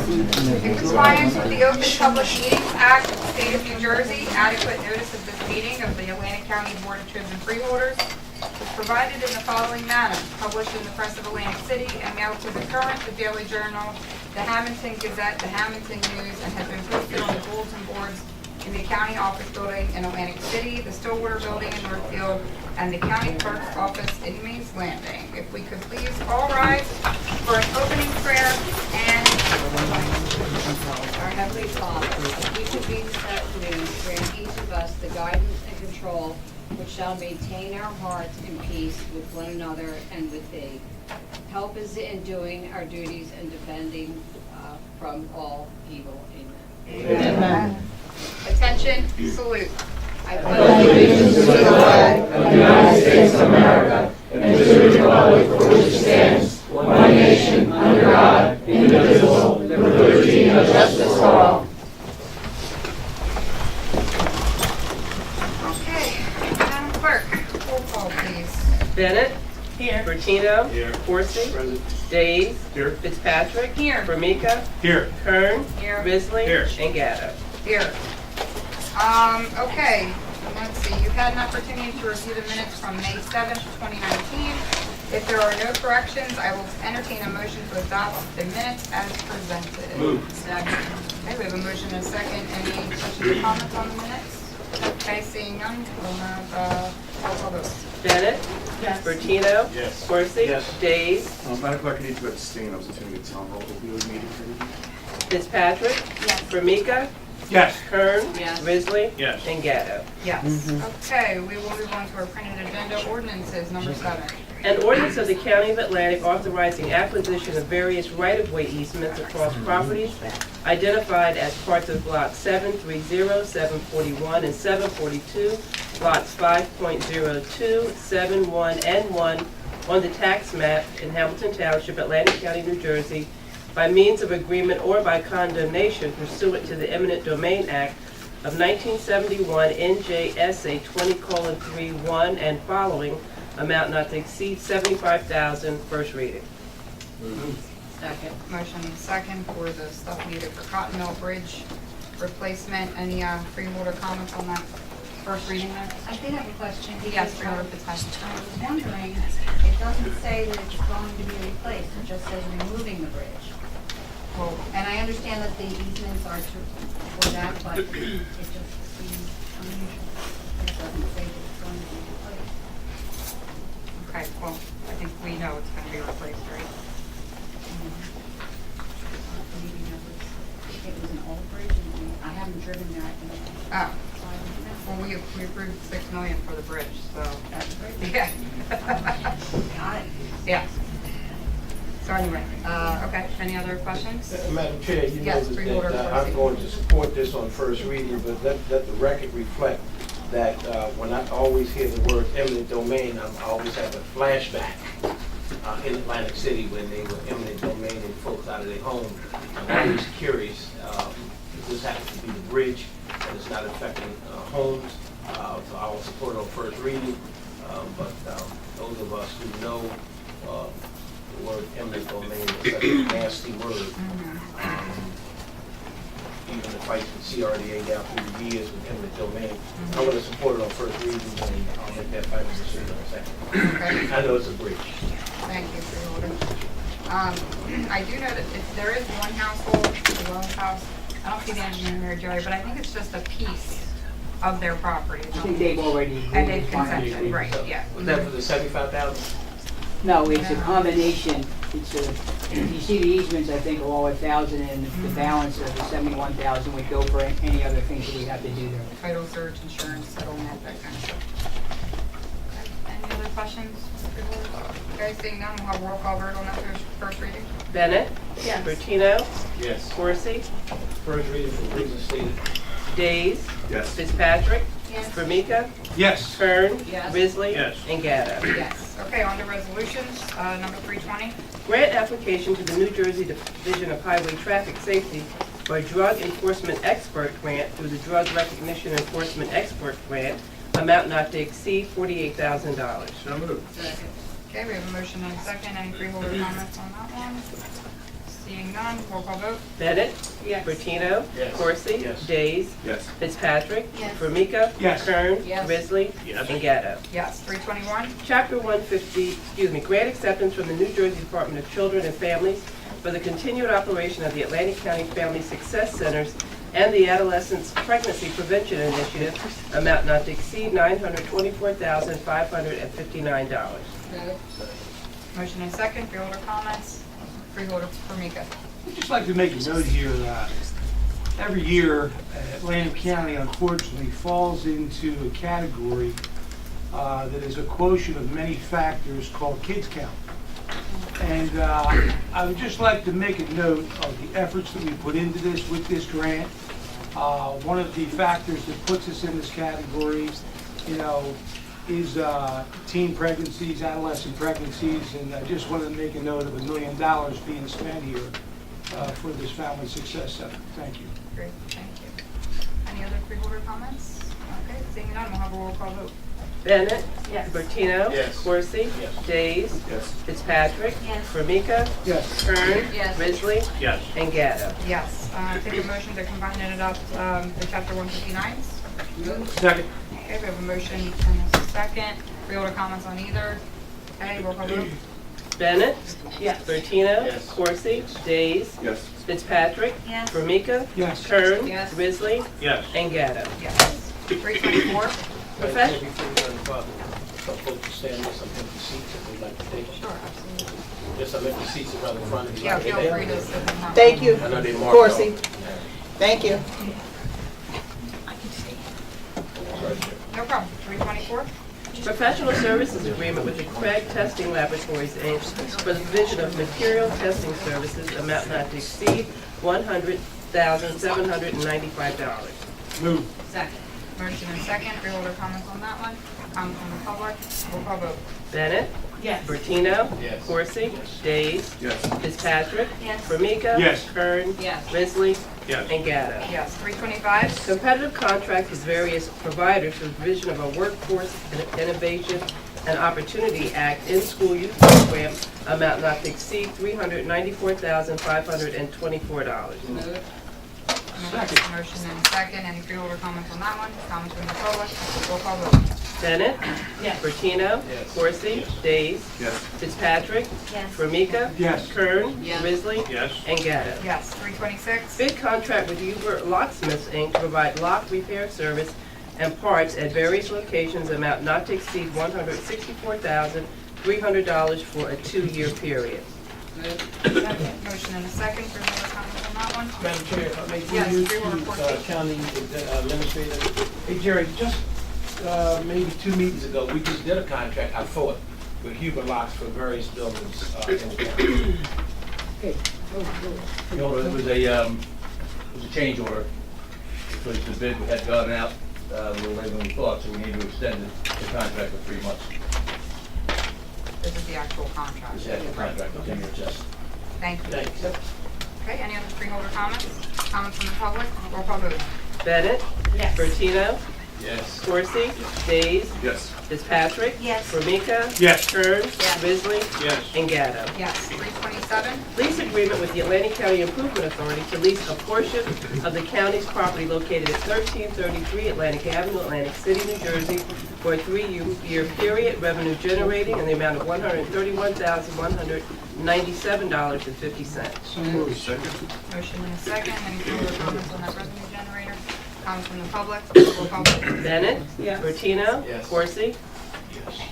In compliance with the Open Public Meetings Act of the State of New Jersey, adequate notice of this meeting of the Atlantic County Board of Chosen Freeholders was provided in the following manner: published in the Press of Atlantic City and mailed to the Current, the Daily Journal, the Hamilton Gazette, the Hamilton News, and has been posted on the bulletin boards in the County Office Building in Atlantic City, the Stillwater Building in Northfield, and the County Clerk's Office in Mays Landing. If we could please all rise for an opening prayer and Our Heavenly Father, each of these this afternoon, grant each of us the guidance and control which shall maintain our hearts in peace with one another and with Thee. Help us in doing our duties and defending from all evil. Amen. Amen. Attention, salute. I pledge allegiance to the flag of the United States of America and to the republic for which it stands, one nation, under God, indivisible, with liberty and justice for all. Okay, Madam Clerk, roll call, please. Bennett. Here. Bertino. Here. Horsey. Present. Days. Here. Fitzpatrick. Here. Formica. Here. Kern. Here. Risley. Here. And Gatto. Here. Okay, let's see, you've had an opportunity to review the minutes from May 7th, 2019. If there are no corrections, I will entertain a motion to adopt the minutes as presented. Move. Second. Okay, we have a motion and a second. Any questions or comments on the minutes? Okay, seeing none, we'll have roll call vote. Bennett. Yes. Bertino. Yes. Horsey. Yes. Days. Madam Clerk, I need to abstain. I was attending a town hall opioid meeting. Fitzpatrick. Yes. Formica. Yes. Kern. Yes. Risley. Yes. And Gatto. Yes. Okay, we will move on to our printed agenda, ordinances, number 7. An ordinance of the County of Atlantic authorizing acquisition of various right-of-way easements across properties identified as parts of Block 730, 741, and 742, Lots 5.02, 71, and 1 on the tax map in Hamilton Township, Atlantic County, New Jersey, by means of agreement or by condemnation pursuant to the Eminent Domain Act of 1971, NJSA 20:31 and following, amount not to exceed $75,000, first reading. Second. Motion and second for the stuff needed for Cotton Mill Bridge replacement. Any freeholder comments on that first reading there? I did have a question. Yes, Freeholder Fitzpatrick. I was wondering, it doesn't say that it's going to be replaced, it just says removing the bridge. Well, And I understand that the easements are for that, but it just seems unusual. It doesn't say that it's going to be replaced. okay, well, I think we know it's going to be replaced, right? Maybe it was an old bridge, and I haven't driven there, I think. Oh, So I don't know. well, we approved $6 million for the bridge, so, That's great. yeah. Got it. Yeah. So anyway, okay, any other questions? Madam Chair, you know Yes, Freeholder that Dorsey. I'm going to support this on first reading, but let the record reflect that when I always hear the word eminent domain, I always have a flashback in Atlantic City when they were eminent domain and folks out of their home. I'm always curious if this happens to be the bridge and it's not affecting homes, so I will support it on first reading. But those of us who know the word eminent domain is such a nasty word. Even the fights with CRDA down through the years with eminent domain. I'm going to support it on first reading, and I'll make that final decision in a second. Okay, I know it's a bridge. thank you, Freeholder. I do know that if there is one household, the Williams house, I don't see the engineer here, Jerry, but I think it's just a piece of their property. I think they've already agreed. And they've finally consented, agreed. right, yeah. Was that for the 75,000? No, it's a combination. It's a, if you see the easements, I think are all 1,000, and the balance of the 71,000 would go for any other things that we have to do there. Title search, insurance, settlement, that kind of stuff. Okay, any other questions? Okay, seeing none, we'll have roll call vote on that first reading. Bennett. Yes. Bertino. Yes. Horsey. First reading for reasons stated. Days. Yes. Fitzpatrick. Yes. Formica. Yes. Kern. Yes. Risley. Yes. And Gatto. Yes. Okay, on to resolutions, number 320. Grant application to the New Jersey Division of Highway Traffic Safety for a Drug Enforcement Expert Grant through the Drug Recognition Enforcement Expert Grant, amount not to exceed $48,000. So moved. Second. Okay, we have a motion and a second. Any freeholder comments on that one? Seeing none, roll call vote. Bennett. Yes. Bertino. Yes. Coursey. Yes. Days. Yes. Fitzpatrick. Yes. Formica. Yes. Kern. Yes. Risley. Yes. And Gatto. Yes. 321, Chapter 150, grant acceptance from the New Jersey Department of Children and Families for the continued operation of the Atlantic County Family Success Centers and the Adolescents Pregnancy Prevention Initiative, amount not to exceed $924,559. Move. motion and second, freeholder comments. Freeholder Formica. I'd just like to make a note here. Every year, Atlantic County unfortunately falls into a category that is a quotient of many factors called kids count. And I would just like to make a note of the efforts that we put into this with this grant. One of the factors that puts us in this category, is teen pregnancies, adolescent pregnancies, and I just wanted to make a note of $1 million being spent here for this Family Success Center. Thank you. Great, thank you. Any other freeholder comments? Okay, seeing none, we'll have a roll call vote. Bennett. Yes. Bertino. Yes. Coursey. Yes. Days. Yes. Fitzpatrick. Yes. Formica. Yes. Kern. Yes. Risley. Yes. And Gatto. Yes, take a motion to combine and adopt the chapter 159s. Move. Second. Okay, we have a motion and a second. Freeholder comments on either. Okay, roll call vote. Bennett. Yes. Bertino. Yes. Coursey. Days. Yes. Fitzpatrick. Yes. Formica. Yes. Kern. Yes. Risley. Yes. And Gatto. Yes. 324, Profession- Before we go any further, some folks to stand with some empty seats if they'd like to take. sure, absolutely. There's some empty seats around the front. if you'd Yeah, like to feel take free them. to sit down. Thank you. I know they marked Coursey. off. Thank you. No problem. 324, Professional services agreement with the Craig Testing Laboratories, Inc. for the provision of material testing services, amount not to exceed $100,795. Move. Second. motion and second. Freeholder comments on that one. Comments from the public. Roll call vote. Bennett. Yes. Bertino. Yes. Coursey. Days. Yes. Fitzpatrick. Yes. Formica. Yes. Kern. Yes. Risley. Yes. And Gatto. Yes. 325, Competitive contract with various providers for the provision of a workforce and innovation and opportunity act in-school youth program, amount not to exceed $394,524. Move. motion and second. Any freeholder comments on that one? Comments from the public. Roll call vote. Bennett. Yes. Bertino. Yes. Coursey. Days. Yes. Fitzpatrick. Yes. Formica. Yes. Kern. Yes. Risley. Yes. And Gatto. Yes. 326, Bid contract with Uber Locksmiths, Inc. to provide lock repair service and parts at various locations, amount not to exceed $164,300 for a 2-year period. Move. motion and a second. Freeholder comments on that one. Madam Chair, if I may Yes, give you Freeholder to Cortez. County Administrator. Hey Jerry, just maybe 2 meetings ago, we just did a contract, I thought, with Huber Locks for various buildings in the county. You know, it was a change order, because the bid had gone out a little later than we thought, so we need to extend the contract for 3 months. This is the actual contract. This is the contract, okay, just. Thank you. Thanks. Okay, any other freeholder comments? Comments from the public? Roll call vote. Bennett. Yes. Bertino. Yes. Coursey. Days. Yes. Fitzpatrick. Yes. Formica. Yes. Kern. Yes. Risley. Yes. And Gatto. Yes. 327, Lease agreement with the Atlantic County Improvement Authority to lease a portion of the county's property located at 1333 Atlantic Avenue, Atlantic City, New Jersey, for a 3-year period, revenue generating in the amount of $131,197.50. So moved. Second. motion and a second. Any freeholder comments on that revenue generator? Comments from the public? Roll call vote. Bennett. Yes. Bertino. Yes. Coursey.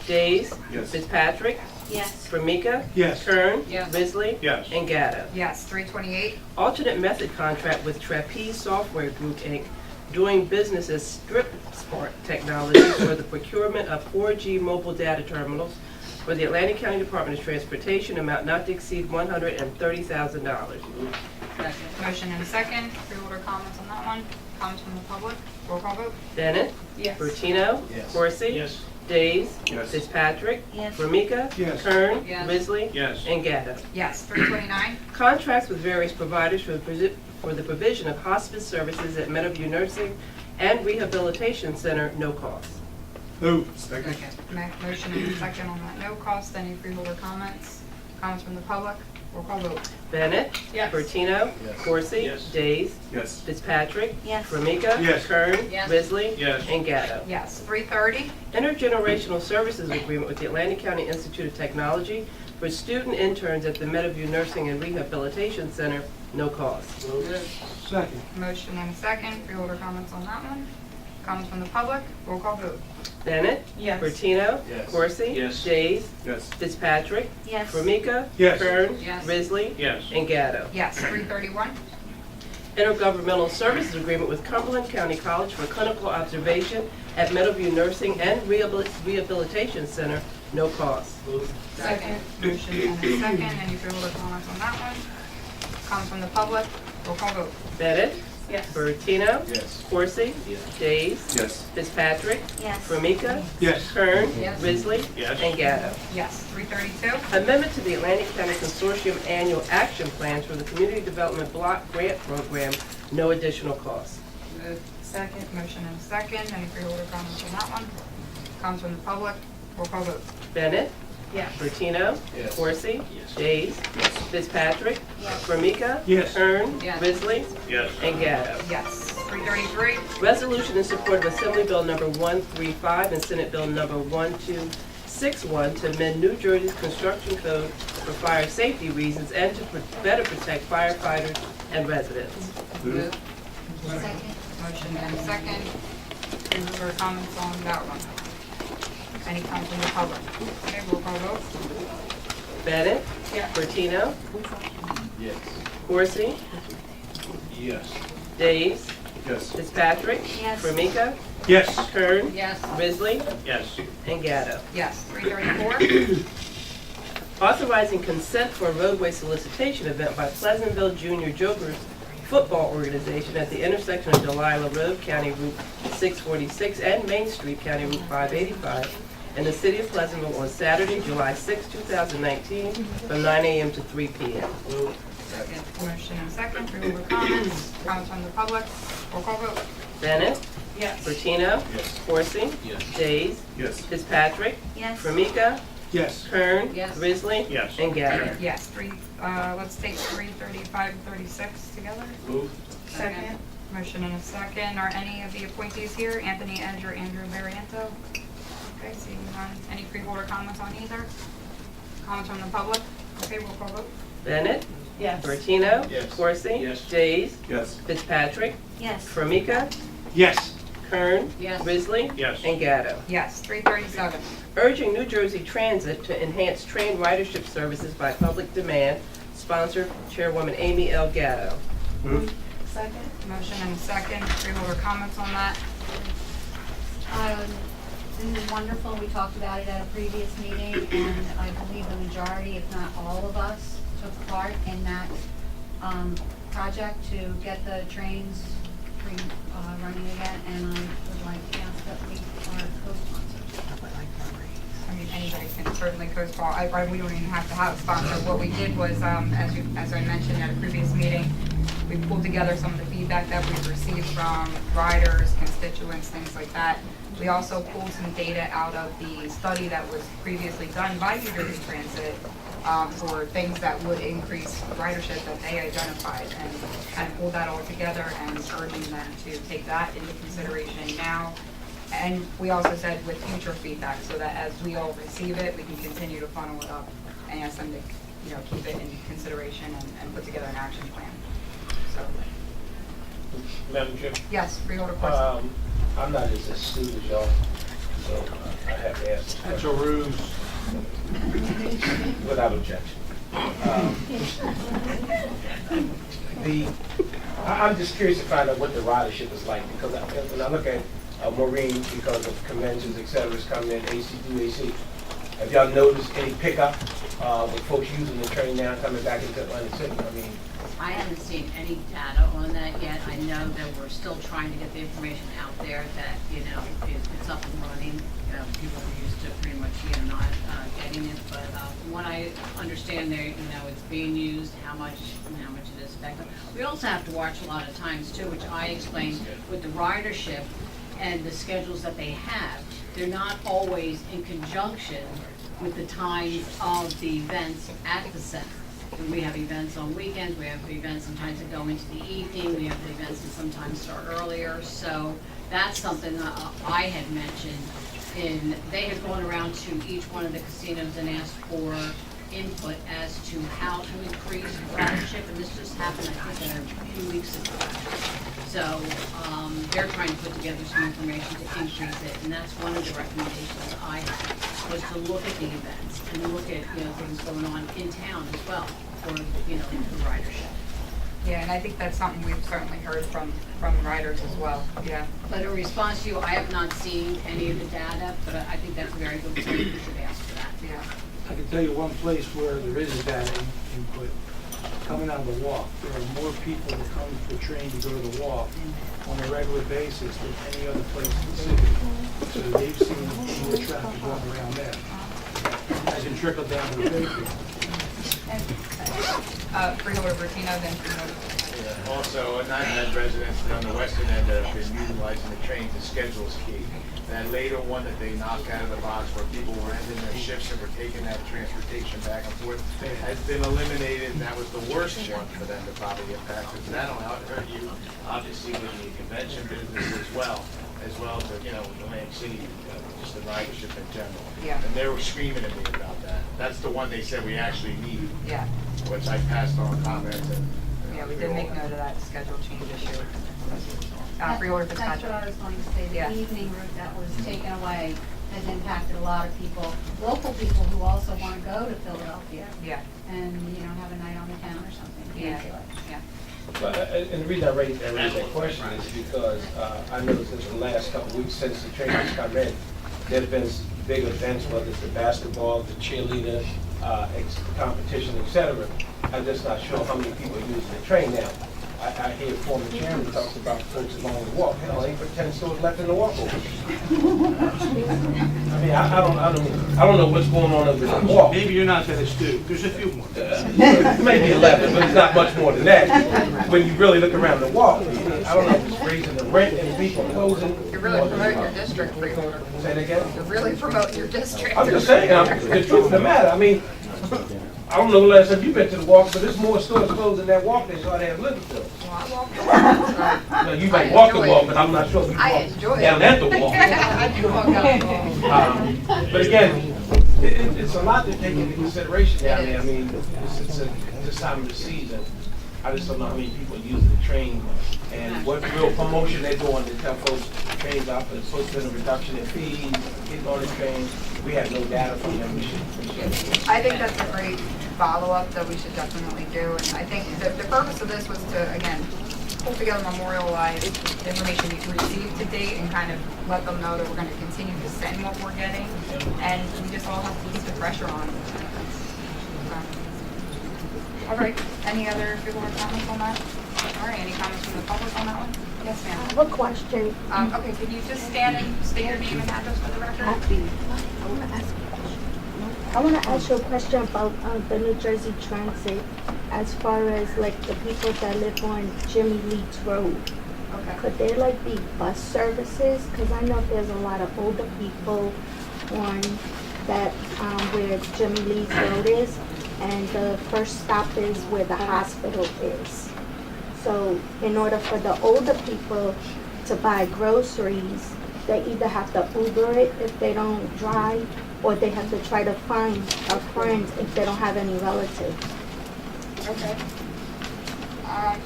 Days. Yes. Fitzpatrick. Yes. Formica. Yes. Kern. Yes. Risley. Yes. And Gatto. Yes. 328, Alternate method contract with Trapeze Software Group, Inc., doing business as Strip Smart Technology for the procurement of 4G mobile data terminals for the Atlantic County Department of Transportation, amount not to exceed $130,000. Second. motion and a second. Freeholder comments on that one? Comments from the public? Roll call vote. Bennett. Yes. Bertino. Yes. Coursey. Yes. Days. Yes. Fitzpatrick. Yes. Formica. Yes. Kern. Yes. Risley. Yes. And Gatto. Yes. 329, Contracts with various providers for the provision of hospice services at Meadowview Nursing and Rehabilitation Center, no cost. Move. Second. motion and a second on that no cost. Any freeholder comments? Comments from the public? Roll call vote. Bennett. Yes. Bertino. Yes. Corsi. Yes. Days. Yes. Fitzpatrick. Yes. Formica. Yes. Kern. Yes. Risley. Yes. And Gatto. Yes. 3:30. Intergenerational Services Agreement with the Atlantic County Institute of Technology for student interns at the Meadowview Nursing and Rehabilitation Center, no cost. Second. Motion and a second. Freeholder comments on that one. Comments from the public. Roll call vote. Bennett. Yes. Bertino. Yes. Corsi. Yes. Days. Yes. Fitzpatrick. Yes. Formica. Yes. Kern. Yes. Risley. Yes. And Gatto. Yes. 3:31. Intergovernmental Services Agreement with Cumberland County College for clinical observation at Meadowview Nursing and Rehabilitation Center, no cost. Second. Motion and a second. Any freeholder comments on that one? Comments from the public. Roll call vote. Bennett. Yes. Bertino. Yes. Corsi. Yes. Days. Yes. Fitzpatrick. Yes. Formica. Yes. Kern. Yes. Risley. Yes. And Gatto. Yes. 3:32. Amendment to the Atlantic County Consortium Annual Action Plans for the Community Development Block Grant Program, no additional cost. Second. Motion and a second. Any freeholder comments on that one? Comments from the public. Roll call vote. Bennett. Yes. Bertino. Yes. Corsi. Yes. Days. Fitzpatrick. Yes. Formica. Yes. Kern. Yes. Risley. Yes. And Gatto. Yes. 3:33. Resolution in support of Assembly Bill number 135 and Senate Bill number 1261 to amend New Jersey's construction code for fire safety reasons and to better protect firefighters and residents. Move. Second. Motion and a second. Freeholder comments on that one? Any comments from the public? Okay. Roll call vote. Bennett. Yes. Bertino. Yes. Corsi. Yes. Days. Yes. Fitzpatrick. Yes. Formica. Yes. Kern. Yes. Risley. Yes. And Gatto. Yes. 3:34. Authorizing consent for a roadway solicitation event by Pleasantville Junior Jokers Football Organization at the intersection of Delilah Road, County Route 646, and Main Street, County Route 585, in the city of Pleasantville on Saturday, July 6, 2019, from 9 a.m. to 3 p.m. Motion and second. Freeholder comments. Comments from the public. Roll call vote. Bennett. Yes. Bertino. Yes. Corsi. Yes. Days. Yes. Fitzpatrick. Yes. Formica. Yes. Kern. Yes. Risley. Yes. And Gatto. Yes. Let's take 3:35 and 36 together. Move. Second. Motion and a second. Are any of the appointees here? Anthony Edge or Andrew Mariento? Okay, seeing none. Any freeholder comments on either? Comments from the public? Okay, roll call vote. Bennett. Yes. Bertino. Yes. Corsi. Yes. Days. Yes. Fitzpatrick. Yes. Formica. Yes. Kern. Yes. Risley. Yes. And Gatto. Yes. 3:37. Urging New Jersey Transit to enhance train ridership services by public demand, sponsored Chairwoman Amy L. Gatto. Move. Second. Motion and a second. Freeholder comments on that? This is wonderful. We talked about it at a previous meeting, and I believe the majority, if not all of us, took part in that project to get the trains running again, and I would like to ask that we are co-sponsors. I mean, anybody can certainly co-sponsor. We don't even have to have a sponsor. What we did was, as I mentioned at a previous meeting, we pulled together some of the feedback that we've received from riders, constituents, things like that. We also pulled some data out of the study that was previously done by New Jersey Transit for things that would increase ridership that they identified, and kind of pulled that all together and urging them to take that into consideration now. And we also said with future feedback, so that as we all receive it, we can continue to funnel it up and ask them to, keep it in consideration and put together an action plan. So, Madam Chair. yes, freeholder question. I'm not as astute as y'all, so I have to ask. That's a ruse. Without objection. I'm just curious to find out what the ridership is like, because when I look at Maureen, because of conventions, et cetera, is coming in, AC2AC. Have y'all noticed any pickup with folks using the train now coming back into Atlantic City? I mean, I haven't seen any data on that yet. I know that we're still trying to get the information out there that, it's up and running. People are used to pretty much, not getting it. But from what I understand there, it's being used, how much it is effective. We also have to watch a lot of times too, which I explained with the ridership and the schedules that they have. They're not always in conjunction with the times of the events at the center. when we have events on weekends, we have events sometimes that go into the evening, we have events that sometimes start earlier. So that's something that I had mentioned. They had gone around to each one of the casinos and asked for input as to how to increase ridership, and this just happened, I think, a few weeks ago. So, they're trying to put together some information to increase it, and that's one of the recommendations I had, was to look at the events and look at, things going on in town as well, for, the ridership. Yeah, and I think that's something we've certainly heard from riders as well, yeah. But in response to you, I have not seen any of the data, but I think that's a very good point, you should ask for that. Yeah. I can tell you one place where there is a data input, coming on the walk. There are more people that come to the train to go to the walk on a regular basis than any other place in the city. So they've seen more traffic going around there. As can trickle down to the bakery. Freeholder Bertino, then Freeholder. Also, Night residents on the western end have been utilizing the train to schedule key. That later one that they knocked out of the box where people were ending their shifts and were taking that transportation back and forth has been eliminated, and that was the worst one for them to probably impact. Because that'll hurt you, obviously, with the convention business as well as Atlantic City, just the ridership in general. Yeah. And they were screaming at me about that. That's the one they said we actually need, Yeah, which I passed on comments and. yeah, we did make note of that schedule change issue. Freeholder That's what I Fitzpatrick. was going to say, Yeah. the evening route that was taken away has impacted a lot of people, local people who also want to go to Philadelphia Yeah, and, have a night on the town or something. yeah, Can't do it. yeah. And the reason I raised that question is because I noticed this the last couple of weeks since the train has come in, there's been big events, whether it's the basketball, the cheerleader, competition, etc. I'm just not sure how many people are using the train now. I hear former chairman talks about folks along the walk. Hell, ain't but 10 stores left in the walkover. I mean, I don't know what's going on over the walk. Maybe you're not that astute. There's a few more. Maybe 11, but it's not much more than that. When you really look around the walk, I don't know if it's raising the rent and people closing. You're really promoting your district, Freeholder. Say it again? You're really promoting your district. I'm just saying, the truth of the matter, I mean, I don't know the last time you've been to the walk, but there's more stores closed in that walk than ought to have Liverpool. Well, I walk the walk, so. Now, you might walk the walk, but I'm not sure if you I walk enjoy it. down at the walk. I do walk down the walk. But again, it's a lot to take into consideration down there. I mean, it's this time of the season. I just don't know how many people use the train and what real promotion they're doing to tell folks the train's out, but it's supposed to be a reduction in fees, getting on the train. We have no data from them. We should. I think that's a great follow-up that we should definitely do. And I think the purpose of this was to, again, pull together, memorialize the information you received to date and kind of let them know that we're going to continue to send what we're getting. And we just all have to keep the pressure on. All right, any other people have comments on that? All right, any comments from the public on that one? Yes, I ma'am. have a question. Okay, can you just stand and state your name and address for the record? I want to ask you a question about the New Jersey Transit, as far as like the people that live on Jimmy Leeds Road. Okay. Could there like be bus services? Because I know there's a lot of older people on that where Jimmy Leeds Road is, and the first stop is where the hospital is. So in order for the older people to buy groceries, they either have to Uber it if they don't drive, or they have to try to find a friend if they don't have any relatives. Okay.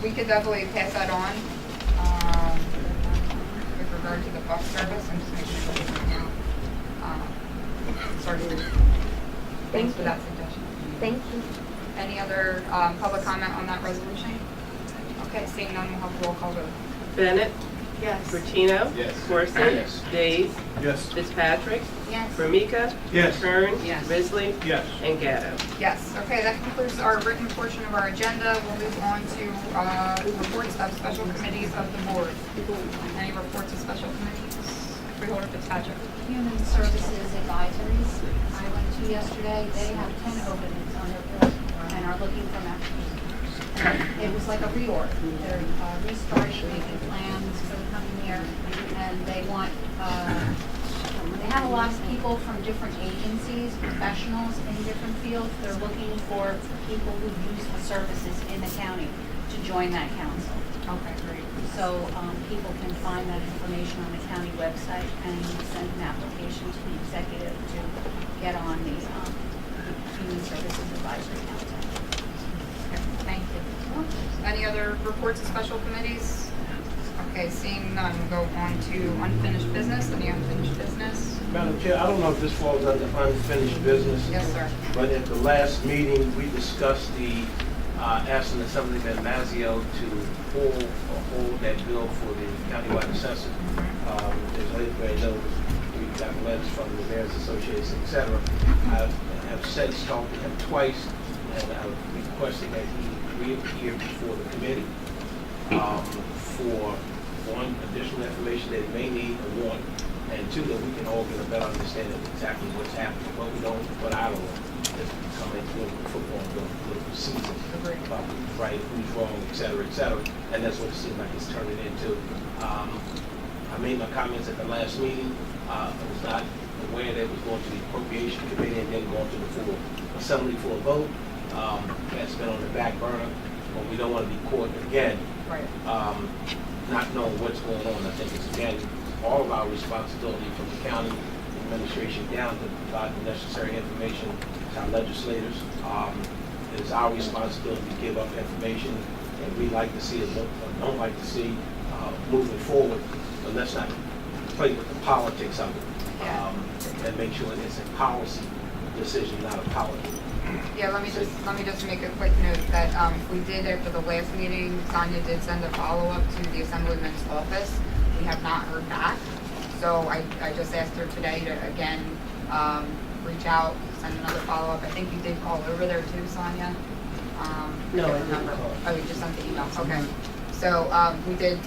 We could definitely pass that on, with regard to the bus service. I'm just making sure it's right now. Thanks for that suggestion. Thank you. Any other, public comment on that resolution? Okay, seeing none, we'll have a roll call vote. Bennett, Yes. Bertino, Yes. Corson, Yes. Days, Yes. Fitzpatrick, Yes. Formica, Yes. Kern, Yes. Risley, Yes. and Gatto. Yes, okay, that concludes our written portion of our agenda. We'll move on to, reports of special committees of the board. Any reports of special committees? Freeholder Fitzpatrick. Human Services Advisories, I went to yesterday, they have 10 openings on their board and are looking for members. It was like a reorg, they're restarting, making plans for the coming year, and they want We have a lot of people from different agencies, professionals in different fields. They're looking for people who use the services in the county to join that council. Okay, great. So people can find that information on the county website and send an application to the executive to get on the Human Services Advisory Council. Okay, thank you. Any other reports of special committees? Okay, seeing none, we'll go on to unfinished business. Any unfinished business? Madam Chair, I don't know if this falls under unfinished business. Yes, sir. But at the last meeting, we discussed the, asking Assemblyman Mazzio to hold that bill for the countywide assessment. As everybody knows, we got letters from the Mayor's Association, et cetera. I have since talked to him twice, and I requested that he reappear before the committee for one, additional information that he may need or want, and two, that we can all get a better understanding of exactly what's happening. But we don't, what I don't want is come into football and go political season about who's right, who's wrong, et cetera, and that's what it seems like it's turning into. I made my comments at the last meeting. I was not aware that it was going to the appropriation committee and then going to the full assembly for a vote. That's been on the back burner, but we don't want to be caught again. Right. Not knowing what's going on. I think it's, again, all of our responsibility from the county administration down to provide the necessary information to our legislators. It's our responsibility to give up information that we like to see or don't like to see moving forward. But let's not play with the politics of it, and make sure it's a policy decision, not a politics. Yeah, let me just make a quick note that we did, after the last meeting, Sonia did send a follow-up to the Assemblyman's office. We have not heard back. So I just asked her today to, again, reach out, send another follow-up. I think you did call over there too, Sonia? No, I can't didn't remember. call. Oh, you just sent the email, okay. So we did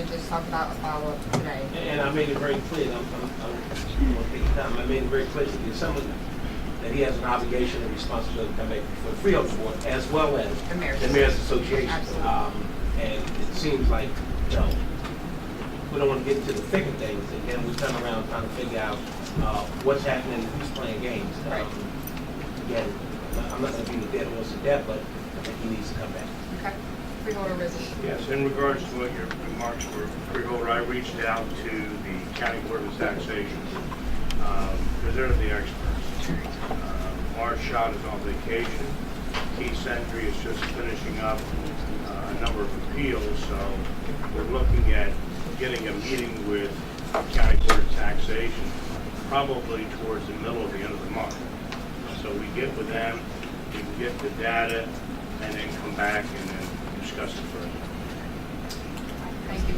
just talk about a follow-up today. And I made it very clear, I'm going to take your time, I made it very clear to the Assemblyman that he has an obligation and responsibility to come back for the Freeholder Board as well as The Mayor's Association. Absolutely. And it seems like, you know, we don't want to get into the thick of things, and then we turn around trying to figure out what's happening and who's playing games. Right. Again, I'm not going to be the dead horse to death, but I think he needs to come back. Okay. Freeholder Rizzi. Yes, in regards to what your remarks were, Freeholder, I reached out to the County Board of Taxation, because they're the experts. Mark Schott is on vacation. Keith Sentry is just finishing up a number of appeals, so we're looking at getting a meeting with the County Board of Taxation probably towards the middle of the end of the month. So we get with them, we can get the data, and then come back and then discuss it further. Thank you.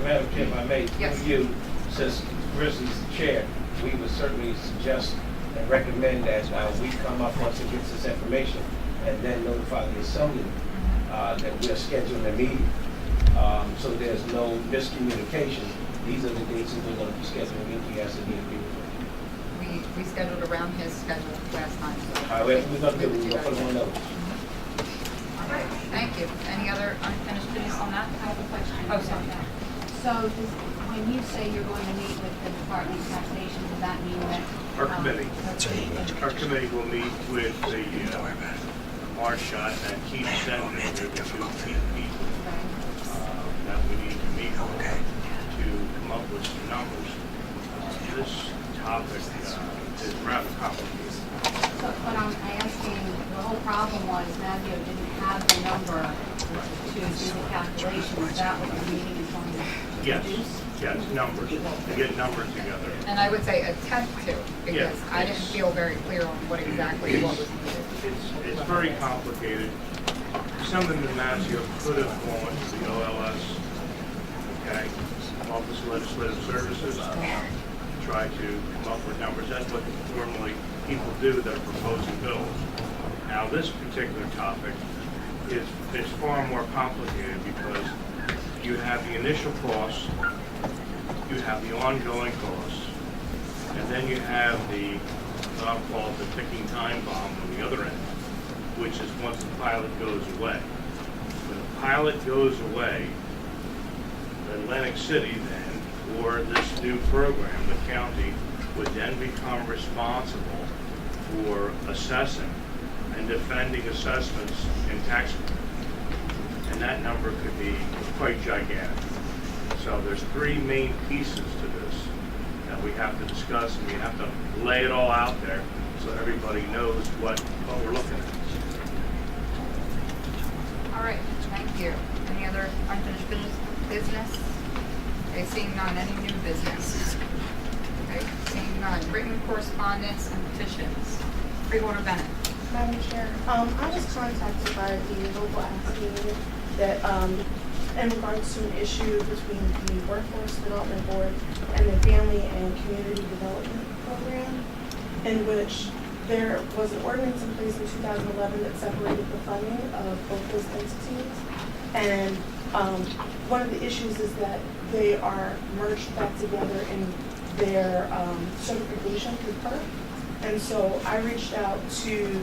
Madam Chair, if I may, Yes. through you, since Chris is the chair, we would certainly suggest and recommend that we come up once it gets this information and then notify the Assembly that we're scheduling a meeting. So there's no miscommunication. These are the dates that we're going to be scheduling a meeting. He has to be agreed. We scheduled around his schedule last time. So All right, we're going to do it. We're going to put them on notice. All right, thank you. Any other unfinished business on that? I have a question Oh, about sorry. that. So when you say you're going to meet with the Department of Taxation, does that mean that? Our committee. Okay. Our committee will meet with the Mark Schott and Keith Sentry, they're the two key people that we need to meet with to come up with some numbers. This topic is rather complicated. So, but I'm asking, the whole problem was Navio didn't have the number to do the calculation. Is that what the meeting is going to Yes, produce? yes, numbers, to get numbers together. And I would say attempt to, because Yeah, I didn't feel very clear on what exactly what was needed. It's very complicated. Some of the Mazzio could have gone to the OLS, okay, Office of Legislative Services, try to come up with numbers. That's what normally people do that are proposing bills. Now, this particular topic is far more complicated because you have the initial costs, you have the ongoing costs, and then you have the, I'll call it the ticking time bomb on the other end, which is once the pilot goes away. When the pilot goes away, Atlantic City then for this new program, the county would then become responsible for assessing and defending assessments in tax court. And that number could be quite gigantic. So there's three main pieces to this that we have to discuss, and we have to lay it all out there so everybody knows what we're looking at. All right, thank you. Any other unfinished business? Okay, seeing none, any new business? Okay, seeing none, written correspondence and petitions. Freeholder Bennett. Madam Chair, I was contacted by the local affiliate that, in regards to an issue between the Workforce Development Board and the Family and Community Development Program, in which there was an ordinance in place in 2011 that separated the funding of both those entities. And one of the issues is that they are merged back together in their certification through PERC. And so I reached out to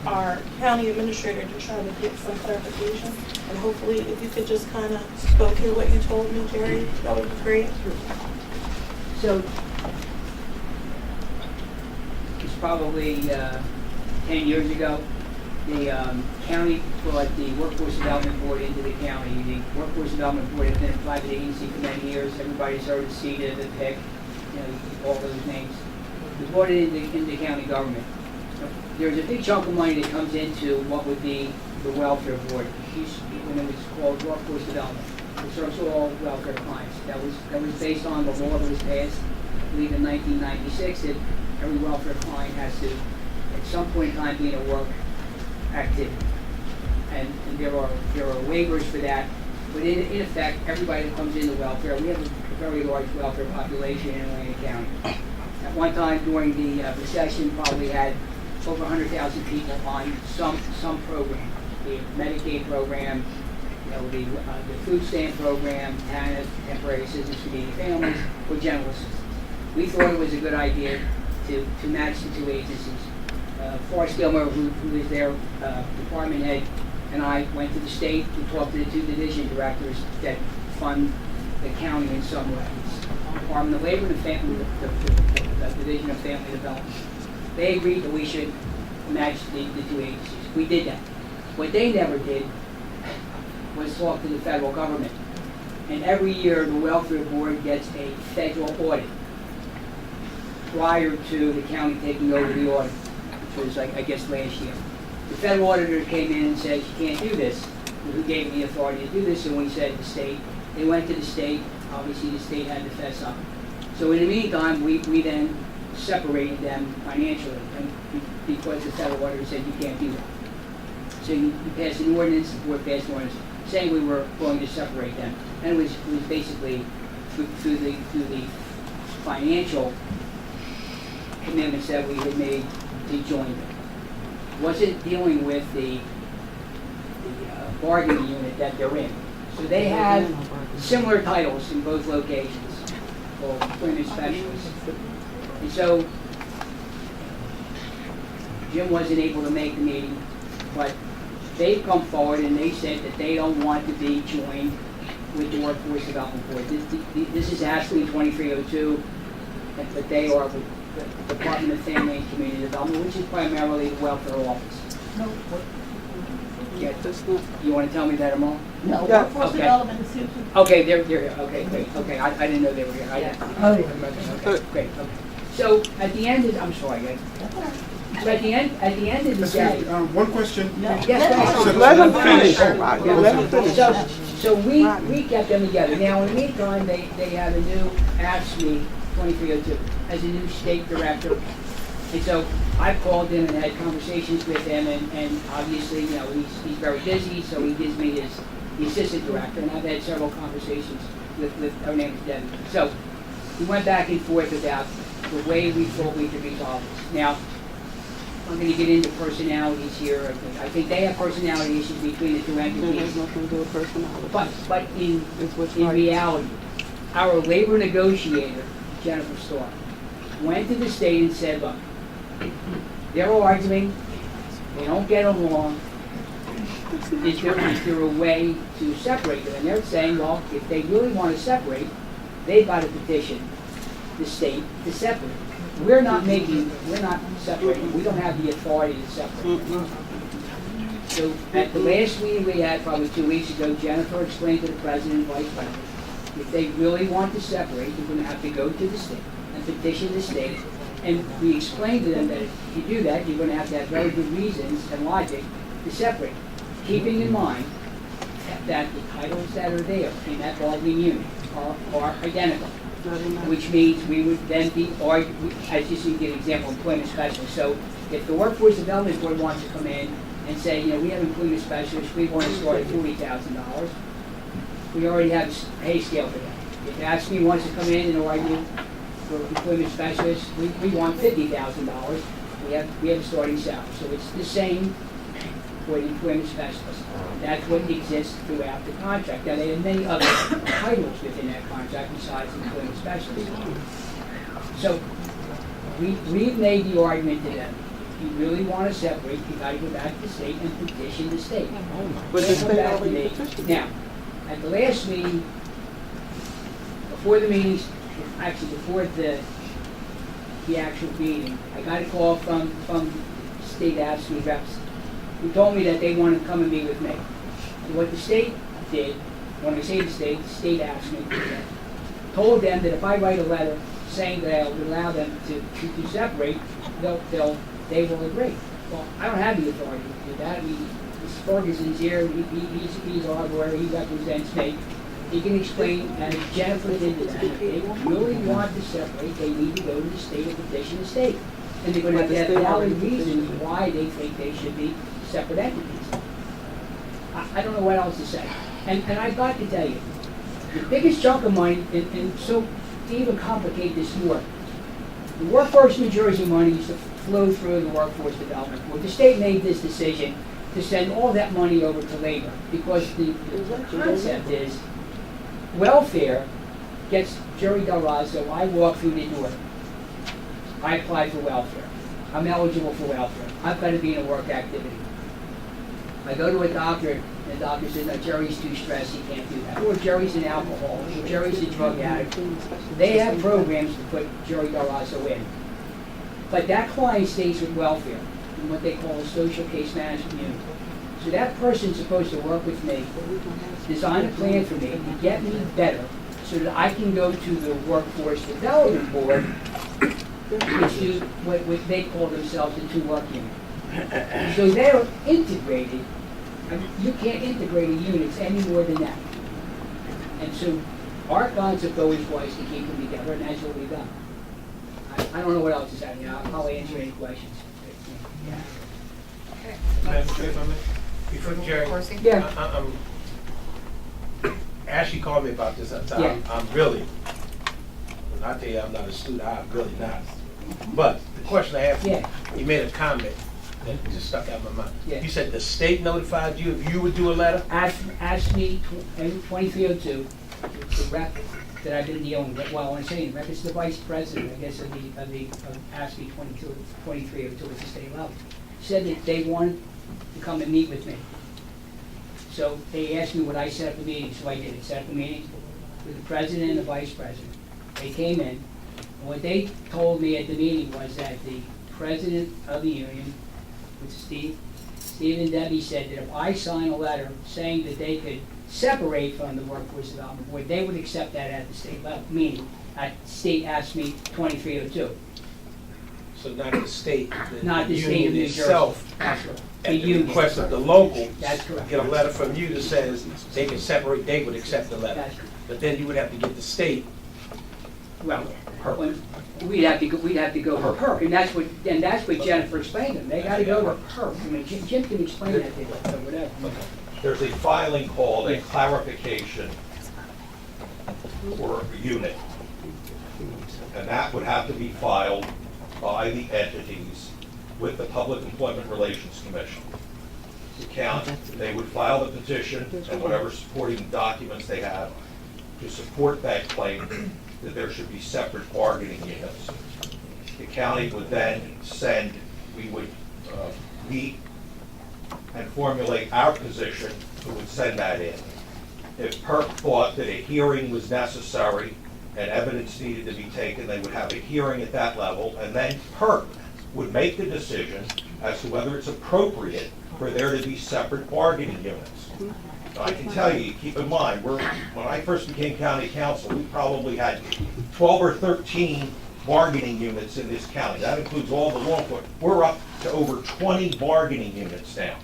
our county administrator to try to get some clarification. And hopefully, if you could just kind of go through what you told me, Jerry, that would be great. So, it's probably 10 years ago, the county brought the Workforce Development Board into the county. The Workforce Development Board had been a private agency for many years. Everybody's heard of CETA, the PIC, all those names. We brought it into county government. There's a big chunk of money that comes into what would be the welfare board. When it was called Workforce Development, it serves all welfare clients. That was based on the law that was passed, I believe in 1996, that every welfare client has to, at some point in time, be in a work activity. And there are waivers for that. But in effect, everybody that comes into welfare, we have a very large welfare population in Atlantic County. At one time during the recession, probably had over 100,000 people on some program, the Medicaid program, the food stamp program, TANF, temporary assistance for needy families, or general assistance. We thought it was a good idea to match the two agencies. Forrest Gilmer, who is their department head, and I went to the state to talk to the two division directors that fund the county in some ways. Department of Labor and Family, the Division of Family Development. They agreed that we should match the two agencies. We did that. What they never did was talk to the federal government. And every year, the Welfare Board gets a federal audit prior to the county taking over the audit, which was, I guess, last year. The federal auditor came in and said, you can't do this. Who gave me the authority to do this? And we said the state. They went to the state. Obviously, the state had to fess up. So in the meantime, we then separated them financially, and because the federal auditor said you can't do that. So you passed an ordinance, the board passed an ordinance, saying we were going to separate them. And it was basically through the financial commitments that we had made to join them. Wasn't dealing with the bargaining unit that they're in. So they have similar titles in both locations, called employment specialists. And so Jim wasn't able to make the meeting, but they've come forward and they said that they don't want to be joined with the Workforce Development Board. This is ASME 2302, but they are the Department of Family and Community Development, which is primarily the welfare office. No. Yeah, you want to tell me that, Amal? No, Yeah. Workforce Okay. Development is here. Okay, they're here. Okay, great. Okay, I didn't know they were here. Okay, great. Okay. So at the end of, I'm sorry, guys. So at the end of the day. One question. Yes, Let him finish. Let him finish. So we kept them together. Now in the meantime, they have a new AFSCME 2302 as a new state director. And so I've called him and had conversations with him, and obviously, he's very busy, so he gives me the assistant director, and I've had several conversations with her name is Debbie. So we went back and forth about the way we thought we could resolve this. Now, I'm going to get into personalities here. I think they have personality issues between the two entities. There's nothing to do with personality. But in reality, our labor negotiator, Jennifer Starr, went to the state and said, look, they're arguing, they don't get along. Is there a way to separate them? And they're saying, well, if they really want to separate, they've got to petition the state to separate. We're not separating, we don't have the authority to separate. So at the last meeting we had, probably 2 weeks ago, Jennifer explained to the president and vice president, if they really want to separate, they're going to have to go to the state and petition the state. And we explained to them that if you do that, you're going to have very good reasons and logic to separate, keeping in mind that the titles that are there in that bargaining unit are identical. Which means we would then be, or as you see, give an example, employment specialist. So if the Workforce Development Board wants to come in and say, you know, we have employment specialists, we want to start at $40,000, we already have a pay scale for that. If ASME wants to come in and argue for employment specialists, we want $50,000, we have a starting salary. So it's the same for the employment specialist. That's what exists throughout the contract. Now, they have many other titles within that contract besides employment specialist. So we've made the argument to them. If you really want to separate, you got to go back to the state and petition the state. But the state Back to already me. petitioned. Now, at the last meeting, before the meetings, actually before the actual meeting, I got a call from state ASME reps who told me that they wanted to come and meet with me. So what the state did, when I say the state asked me, told them that if I write a letter saying that I would allow them to separate, they will agree. Well, I don't have the authority to do that. I mean, Mr. Ferguson's here, he's our lawyer, he represents me. He can explain, and Jennifer did that. If they really want to separate, they need to go to the state and petition the state. And they're going to have valid reasons why they think they should be separate entities. I don't know what else to say. And I've got to tell you, the biggest chunk of money, and so to even complicate this more, the Workforce New Jersey money used to flow through the Workforce Development Board. The state made this decision to send all that money over to labor because the concept is welfare gets Jerry Del Razzo, I walk through the door. I apply for welfare. I'm eligible for welfare. I've got to be in a work activity. I go to a doctor, and the doctor says, no, Jerry's too stressed, he can't do that. Or Jerry's an alcoholic, or Jerry's a drug addict. They have programs to put Jerry Del Razzo in. But that client stays with welfare, in what they call a social case management unit. So that person's supposed to work with me, design a plan for me, to get me better, so that I can go to the Workforce Development Board, which do what they call themselves the two-work unit. So they're integrated. I mean, you can't integrate units any more than that. And so our concept always was to keep them together, and that's what we've done. I don't know what else is happening. I'll answer any questions. Yeah. Okay. Madam Chair, if I may? Before Jerry, Horsey? Yeah. Ashley called me about this. Yeah. I'm really, when I tell you I'm not a student, I'm really not. But the question I have for you, you made a comment that just stuck out in my mind. Yeah. You said the state notified you if you would do a letter? Ask me 2302, the rep that I've been dealing with. Well, when I say rep, it's the vice president, I guess, of ASME 2302 at the state level. Said that they wanted to come and meet with me. So they asked me would I set up a meeting, so I did. Set up a meeting with the president and the vice president. They came in, and what they told me at the meeting was that the president of the union, which is Steve and Debbie, said that if I sign a letter saying that they could separate from the Workforce Development Board, they would accept that at the state level, meaning at state ASME 2302. So not the state, Not the state of New Jersey. itself, That's right. at The the union. request of the local, That's correct. get a letter from you that says they can separate, they would accept the letter. That's correct. But then you would have to get the state. Well, we'd have to go to PERC, and that's what Jennifer explained to them. They got to go to PERC. I mean, Jim can explain that to you, or whatever. There's a filing called a clarification for a unit. And that would have to be filed by the entities with the Public Employment Relations Commission. The county, they would file the petition and whatever supporting documents they have to support that claim that there should be separate bargaining units. The county would then we would meet and formulate our position, who would send that in. If PERC thought that a hearing was necessary and evidence needed to be taken, they would have a hearing at that level, and then PERC would make the decision as to whether it's appropriate for there to be separate bargaining units. Now, I can tell you, keep in mind, when I first became county council, we probably had 12 or 13 bargaining units in this county. That includes all the law enforcement. We're up to over 20 bargaining units now.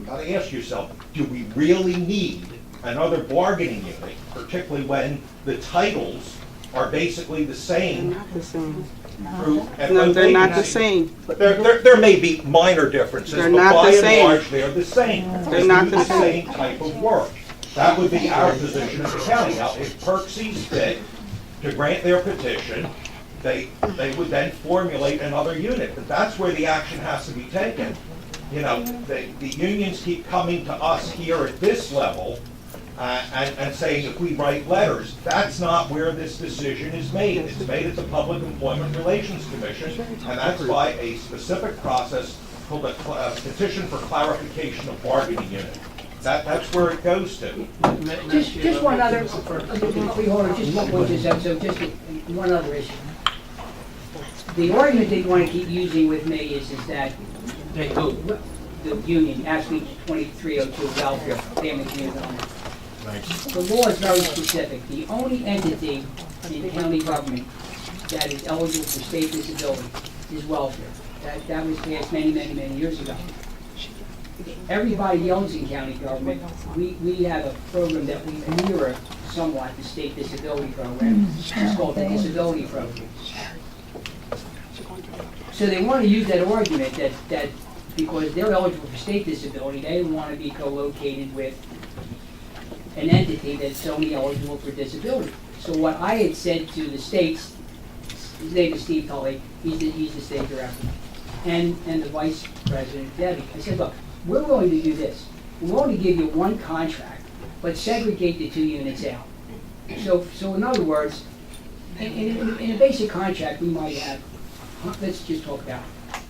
Got to ask yourself, do we really need another bargaining unit, particularly when the titles are basically the same? No, they're not the same. There may be minor differences, They're but not by the and same. large, they're the same. They're not do the the same. same type of work. That would be our position as a county. Now, if PERC sees fit to grant their petition, they would then formulate another unit. But that's where the action has to be taken. You know, the unions keep coming to us here at this level and saying if we write letters. That's not where this decision is made. It's made at the Public Employment Relations Commission, and that's by a specific process called a petition for clarification of bargaining unit. That's where it goes to. Just one other, Freeholder, just one other issue. The argument they want to keep using with me is that the union, actually 2302 welfare, family community development. The law is very specific. The only entity in county government that is eligible for state disability is welfare. That was passed many years ago. Everybody else in county government, we have a program that we mirror somewhat the state disability program. It's called the disability program. So they want to use that argument that because they're eligible for state disability, they want to be co-located with an entity that's only eligible for disability. So what I had said to the states, his name is Steve Tully, he's the state director, and the vice president, Debbie, I said, look, we're willing to do this. We're willing to give you one contract, but segregate the two units out. So in other words, in a basic contract, we might have, let's just talk about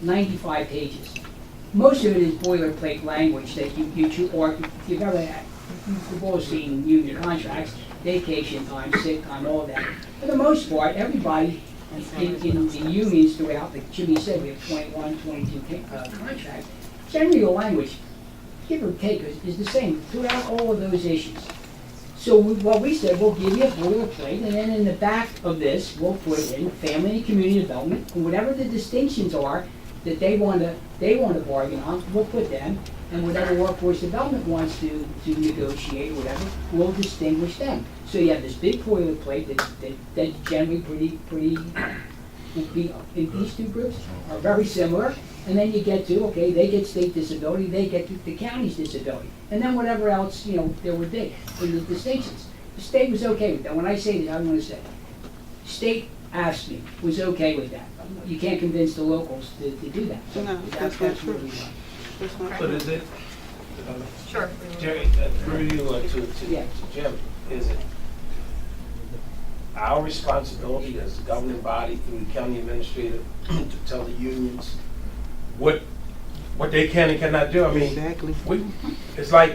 95 pages. Most of it is boilerplate language that you've ever had. You've all seen union contracts, vacation time, sick time, all of that. For the most part, everybody in the unions throughout, like Jimmy said, we have 21, 22 contracts. Generally, the language, give or take, is the same throughout all of those issues. So what we said, we'll give you a boilerplate, and then in the back of this, we'll put in family and community development, and whatever the distinctions are that they want to bargain on, we'll put them, and whatever workforce development wants to negotiate or whatever, we'll distinguish them. So you have this big boilerplate that's generally pretty these two groups are very similar, and then you get to, okay, they get state disability, they get the county's disability, and then whatever else, there would be in the distinctions. The state was okay with that. When I say that, I want to say, state asked me, was okay with that. You can't convince the locals to do that. So No, that's not true. But is it, Sure. Jerry, through you to Jim, is it our responsibility as a governing body through the county administrator to tell the unions what they can and cannot do? I mean, Exactly. it's like,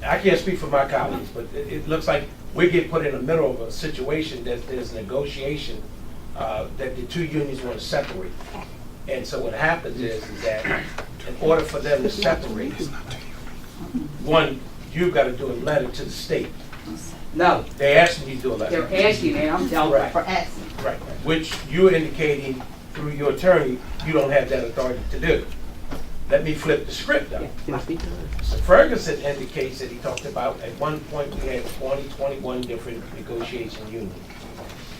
I can't speak for my colleagues, but it looks like we get put in the middle of a situation that there's negotiation that the two unions want to separate. And so what happens is that in order for them to separate, one, you've got to do a letter to the state. No, They're asking you to do a letter. they're asking, and I'm telling you, Right, which you're indicating through your attorney, you don't have that authority to do. Let me flip the script though. So Ferguson indicates that he talked about, at one point we had 20, 21 different negotiation unions.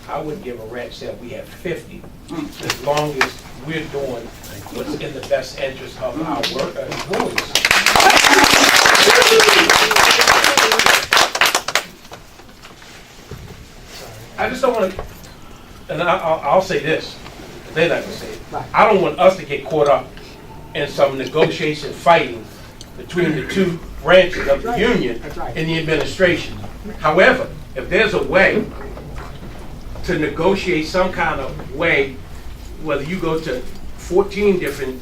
I would give a rat's tail, we have 50, as long as we're doing what's in the best interest of our employees. I just don't want to, and I'll say this, they're not going to say it. I don't want us to get caught up in some negotiation fighting between the two branches of the union and the administration. However, if there's a way to negotiate some kind of way, whether you go to 14 different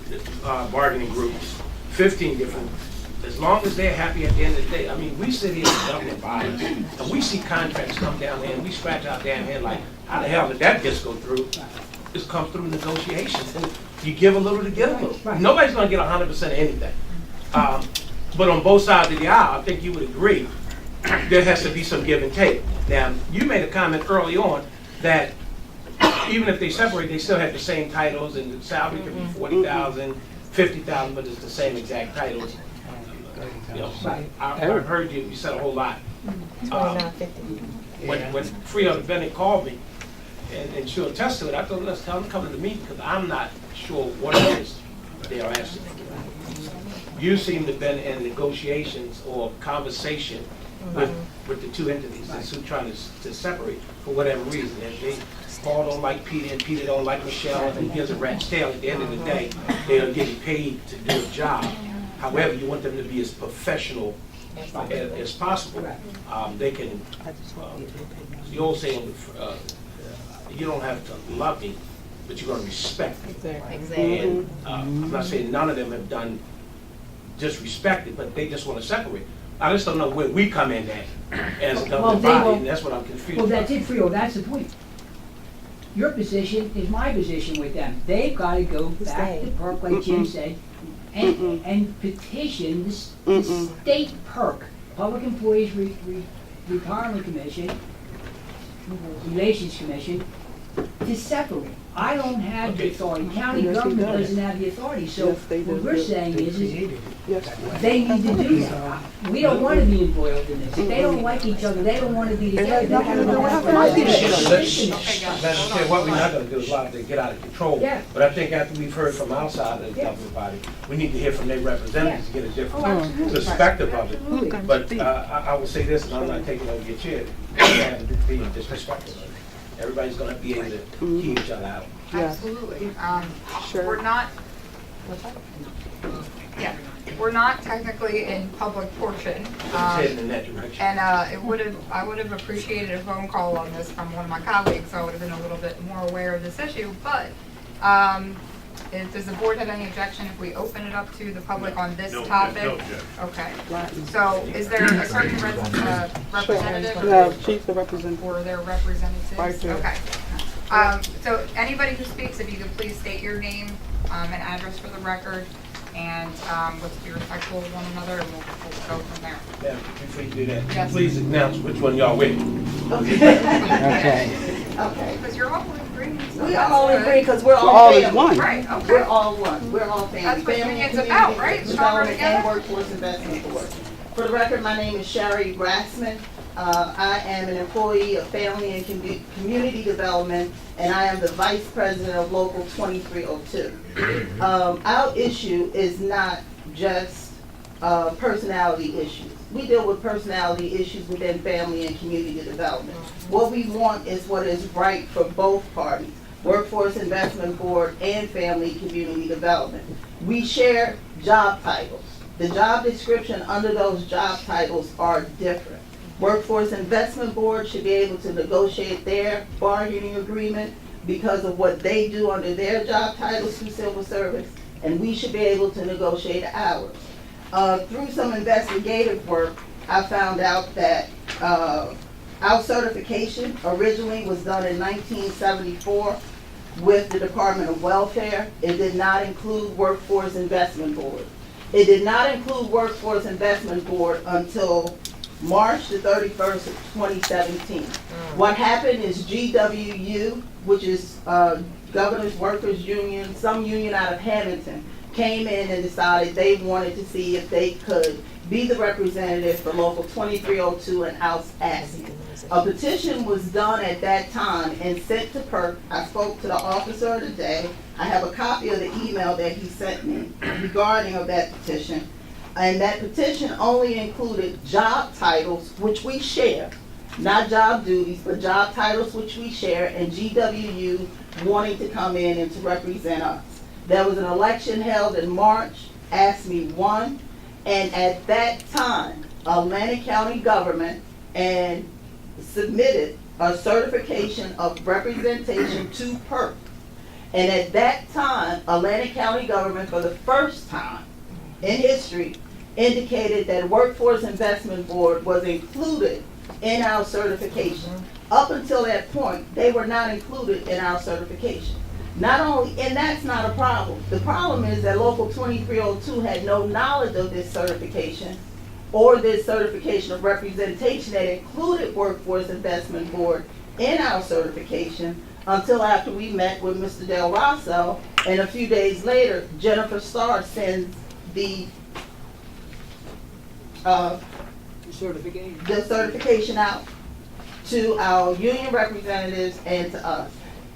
bargaining groups, 15 different as long as they're happy at the end of the day, I mean, we sit here in government bodies, and we see contracts come down there, and we scratch our damn head like, how the hell did that just go through? This comes through negotiations, and you give a little to get a little. Nobody's gonna get 100% of anything. But on both sides of the aisle, I think you would agree, there has to be some give and take. Now, you made a comment early on that even if they separate, they still have the same titles, and the salary could be 40,000, 50,000, but it's the same exact titles. You know, I've heard you said a whole lot. When Freeholder Bennett called me, and she'll attest to it, I told her, let's tell them to come to the meeting, because I'm not sure what it is they are asking. You seem to have been in negotiations or conversation with the two entities that's who trying to separate for whatever reason. If they Paul don't like Peter and Peter don't like Michelle, and he gives a rat's tail, at the end of the day, they are getting paid to do a job. However, you want them to be as professional as possible. They can, the old saying, you don't have to love me, but you're going to respect me. Exactly. And I'm not saying none of them have done disrespected, but they just want to separate. I just don't know where we come in at as a government body, and that's what I'm confused Well, about. that's it, Frio, that's the point. Your position is my position with them. They've got to go back to PERC, like Jim said, and petition the state PERC, Public Employees Retirement Commission, Relations Commission, to separate. I don't have the authority. County government doesn't have the authority. So what we're saying is they need to do that. We don't want to be embroiled in this. If they don't like each other, they don't want to be together. What we're not going to do is allow them to get out of control. Yeah. But I think after we've heard from our side of the government body, we need to hear from their representatives to get a different perspective of it. But I will say this, and I'm not taking over your chair, being disrespectful. Everybody's going to be able to keep each other out. Absolutely. We're not, yeah, we're not technically in public portion. It's heading in that direction. And I would have appreciated a phone call on this from one of my colleagues, so I would have been a little bit more aware of this issue. But does the board have any objection if we open it up to the public on this topic? No objection. Okay. So is there a certain representative? No, she's the representative. Or their representatives? Right there. Okay. So anybody who speaks, if you could please state your name and address for the record, and let's be respectful of one another, and we'll go from there. Yeah, before you do that, Yes. please announce which one y'all with. Okay. Because you're all in agreement. so We that's all good. agree because we're All all is family. one. Right, okay. We're all one. We're all family. That's what Family union's and about, Community right? Stronger Development and together? Workforce Investment Board. For the record, my name is Sherry Grassman. I am an employee of Family and Community Development, and I am the Vice President of Local 2302. Our issue is not just personality issues. We deal with personality issues within Family and Community Development. What we want is what is right for both parties, Workforce Investment Board and Family Community Development. We share job titles. The job description under those job titles are different. Workforce Investment Board should be able to negotiate their bargaining agreement because of what they do under their job titles through civil service, and we should be able to negotiate ours. Through some investigative work, I found out that our certification originally was done in 1974 with the Department of Welfare. It did not include Workforce Investment Board. It did not include Workforce Investment Board until March the 31st of 2017. What happened is GWU, which is Governor's Workers Union, some union out of Hamilton, came in and decided they wanted to see if they could be the representative for Local 2302 and House ASCII. A petition was done at that time and sent to PERC. I spoke to the officer of the day. I have a copy of the email that he sent me regarding of that petition. And that petition only included job titles, which we share, not job duties, but job titles, which we share, and GWU wanting to come in and to represent us. There was an election held in March, ASME won, and at that time, Atlantic County government and submitted a certification of representation to PERC. And at that time, Atlantic County government, for the first time in history, indicated that Workforce Investment Board was included in our certification. Up until that point, they were not included in our certification. Not only, and that's not a problem. The problem is that Local 2302 had no knowledge of this certification or this certification of representation that included Workforce Investment Board in our certification until after we met with Mr. Del Rosso, and a few days later, Jennifer Starr sends the certification out to our union representatives and to us.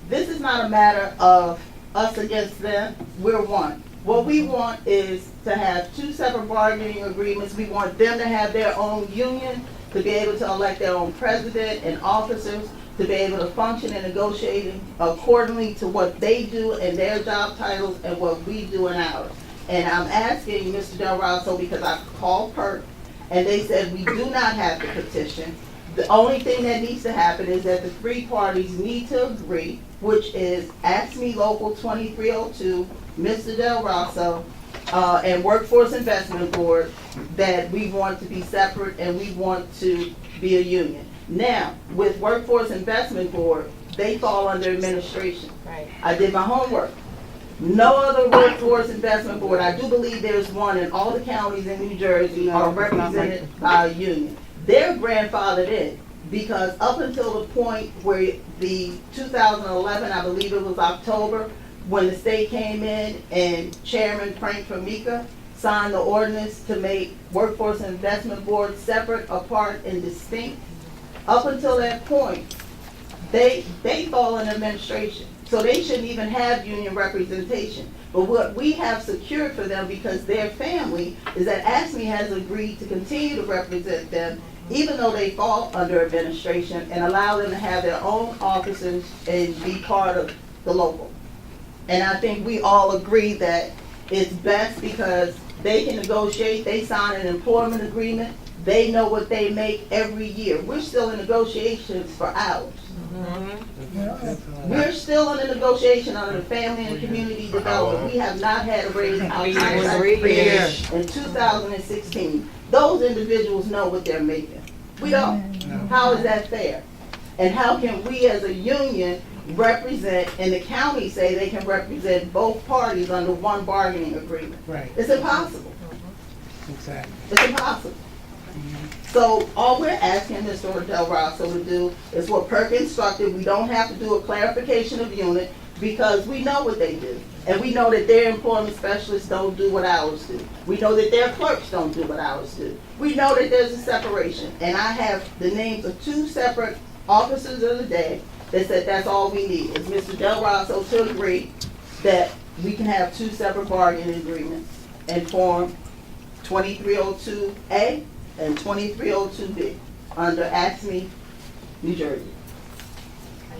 This is not a matter of us against them, we're one. What we want is to have two separate bargaining agreements. We want them to have their own union, to be able to elect their own president and officers, to be able to function and negotiating accordingly to what they do in their job titles and what we do in ours. And I'm asking Mr. Del Rosso, because I called PERC, and they said we do not have the petition. The only thing that needs to happen is that the three parties need to agree, which is ASME Local 2302, Mr. Del Rosso, and Workforce Investment Board, that we want to be separate and we want to be a union. Now, with Workforce Investment Board, they fall under administration. Right. I did my homework. No other Workforce Investment Board, I do believe there's one in all the counties in New Jersey, are represented by a union. They're grandfathered in, because up until the point where the 2011, I believe it was October, when the state came in and Chairman Frank Formica signed the ordinance to make Workforce Investment Board separate, apart, and distinct, up until that point, they fall in administration. So they shouldn't even have union representation. But what we have secured for them, because they're family, is that ASME has agreed to continue to represent them, even though they fall under administration, and allow them to have their own officers and be part of the local. And I think we all agree that it's best because they can negotiate, they sign an employment agreement, they know what they make every year. We're still in negotiations for ours. We're still in the negotiation under the Family and Community Development. We have not had a raise outside 3 years in 2016. Those individuals know what they're making. We don't. How is that fair? And how can we as a union represent, and the county say they can represent both parties under one bargaining agreement? Right. It's impossible. Exactly. It's impossible. So all we're asking Mr. Del Rosso to do is what PERC instructed. We don't have to do a clarification of unit because we know what they do. And we know that their employment specialists don't do what ours do. We know that their clerks don't do what ours do. We know that there's a separation. And I have the names of 2 separate officers of the day that said that's all we need, is Mr. Del Rosso to agree that we can have 2 separate bargaining agreements and form 2302A and 2302B under ASME, New Jersey.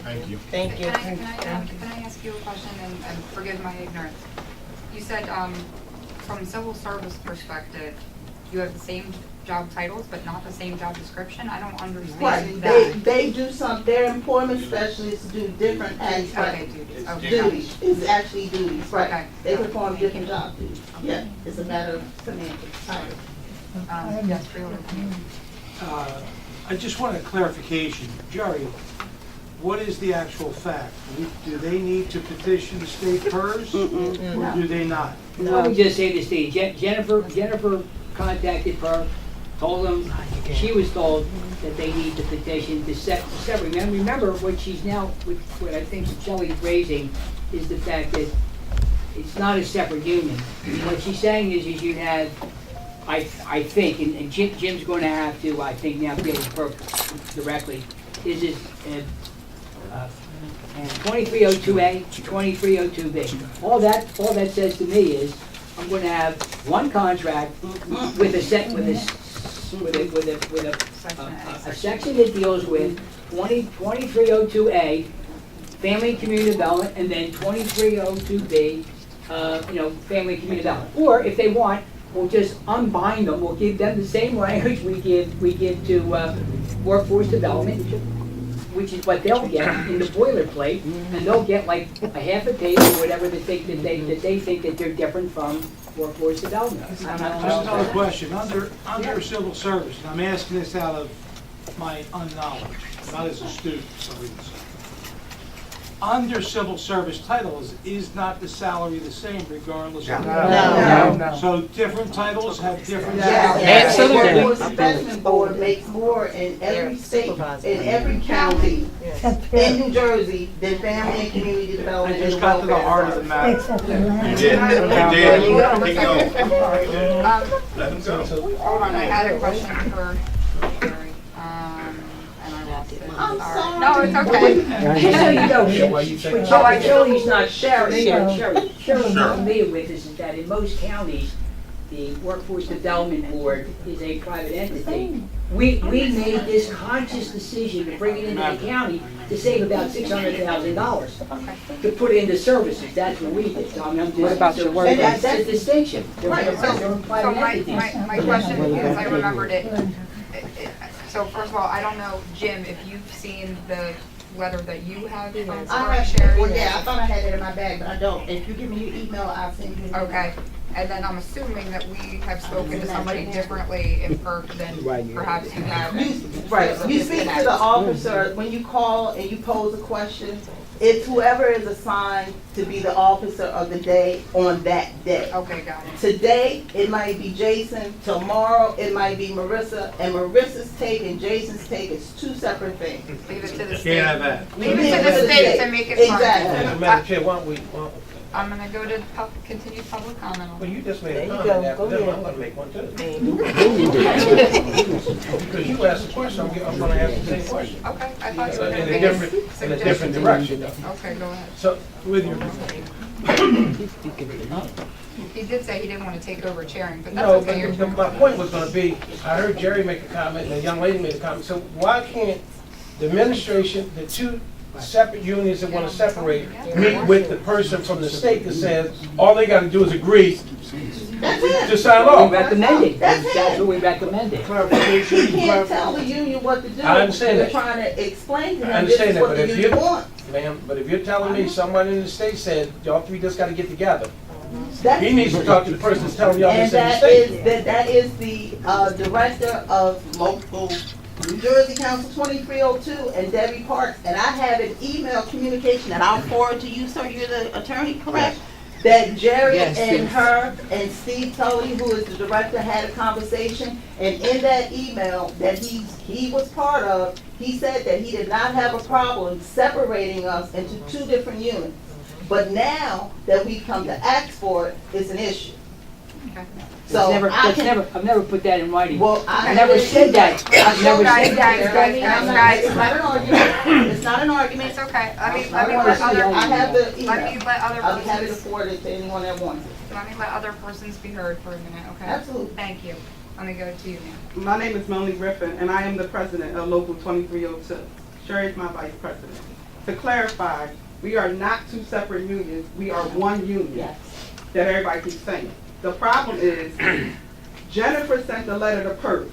Thank you. Thank you. Can I ask you a question, and forgive my ignorance? You said, from a civil service perspective, you have the same job titles, but not the same job description? I don't understand Right, that. they do their employment specialists do different aspects. Okay, duties, okay. Duties, it's actually duties, right. Okay. They perform different job duties. Yeah, it's a matter of semantics. Yes, Freeholder. I just want a clarification. Jerry, what is the actual fact? Do they need to petition the state PERS, or do they not? Let me just say this to you. Jennifer contacted her, told them, she was told that they need to petition to separate. Now, remember, what she's now, what I think Shelley's raising is the fact that it's not a separate union. What she's saying is you have, I think, and Jim's going to have to, I think, now deal with PERC directly, is it 2302A, 2302B. All that says to me is, I'm going to have one contract with a section that deals with 2302A, Family and Community Development, and then 2302B, Family and Community Development. Or if they want, we'll just unbind them. We'll give them the same language we give to Workforce Development. which is what they'll get in the boilerplate, and they'll get like a half a page or whatever that they think that they're different from workforce development. Just another question, under civil service, and I'm asking this out of my unknowledge, not as a student, sorry to say. Under civil service titles, is not the salary the same regardless of? No. So different titles have different Yes. salaries? The Workforce Investment Board makes more in every state, in every county in New Jersey than family and community I development. just and got to the welfare. heart of the matter. You did, you did. Keep going. Let him go. Hold on, I had a question for Sherry, and I lost it. I'm sorry. No, it's okay. Just so you know, Why you say- what Shirley's not Shirley's not familiar with is that in most counties, the Workforce Development Board is a private entity. We made this conscious decision to bring it into the county to save about $600,000 to put into services. That's what we did. So I'm just, what about your work? That's a distinction. They're So private entities. my question, because I remembered it, so first of all, I don't know, Jim, if you've seen the letter that you have from I have, Sherry? well, yeah, I thought I had it in my bag, but I don't. If you give me your email, I'll send you. Okay, and then I'm assuming that we have spoken to somebody differently in PERC than perhaps you have. Right, you speak to the officer, when you call and you pose a question, it's whoever is assigned to be the officer of the day on that day. Okay, got it. Today, it might be Jason, tomorrow, it might be Marissa, and Marissa's take and Jason's take is two separate things. Leave it to the state. Can't have that. Leave it to the state to make it fun. Exactly. Madam Chair, why don't we, I'm gonna go to continued public comment. well, you just made a comment after them, I'm gonna make one too. Because you asked a question, I'm gonna ask the same question. Okay, I thought you were In gonna a make different, in a different suggestion. direction though. Okay, go ahead. So, With your, He did say he didn't want to take over chairing, but that's no, okay. Your but turn. my point was gonna be, I heard Jerry make a comment and a young lady made a comment, so why can't the administration, the two separate unions that wanna separate, meet with the person from the state that says, all they gotta do is agree That's it. to sign We off? recommended. That's it. That's what we recommended. You can't tell the union what to do. I understand You're that. trying to explain to I them this understand is that, what but the if union you, wants. ma'am, but if you're telling me someone in the state said, y'all three just gotta get together, That's- he needs to talk to the person that's telling y'all And this in the that state. is the director of local New Jersey Council 2302 and Debbie Parks. And I have an email communication that I'll forward to you, sir, you're the attorney, correct? That Jerry and her and Steve Tully, who is the director, had a conversation. And in that email that he was part of, he said that he did not have a problem separating us into two different units. But now that we've come to ask for it, it's an issue. Okay. So I've never put that in writing. Well, I never said that. I've never Guys, said guys, that. guys, It's not an argument. It's not an argument. It's okay. Let me I let want to other, see, I have the email. let me let other I'll be happy to persons, forward it to anyone that wants it. let me let other persons be heard for a minute, okay? Absolutely. Thank you. Let me go to you now. My name is Melanie Griffin, and I am the president of Local 2302. Sherry is my vice president. To clarify, we are not two separate unions. We are one union Yes. that everybody keeps saying. The problem is, Jennifer sent a letter to PERC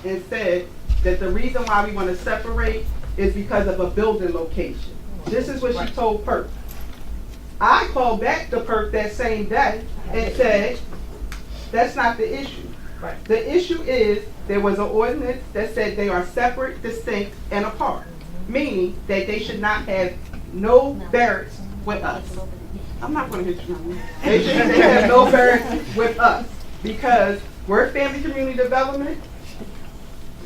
and said that the reason why we want to separate is because of a building location. This is what she told PERC. I called back to PERC that same day and said, that's not the issue. Right. The issue is, there was an ordinance that said they are separate, distinct, and apart, meaning that they should not have no barracks with us. I'm not gonna hit you, Mama. They should have no barracks with us, because we're family community development,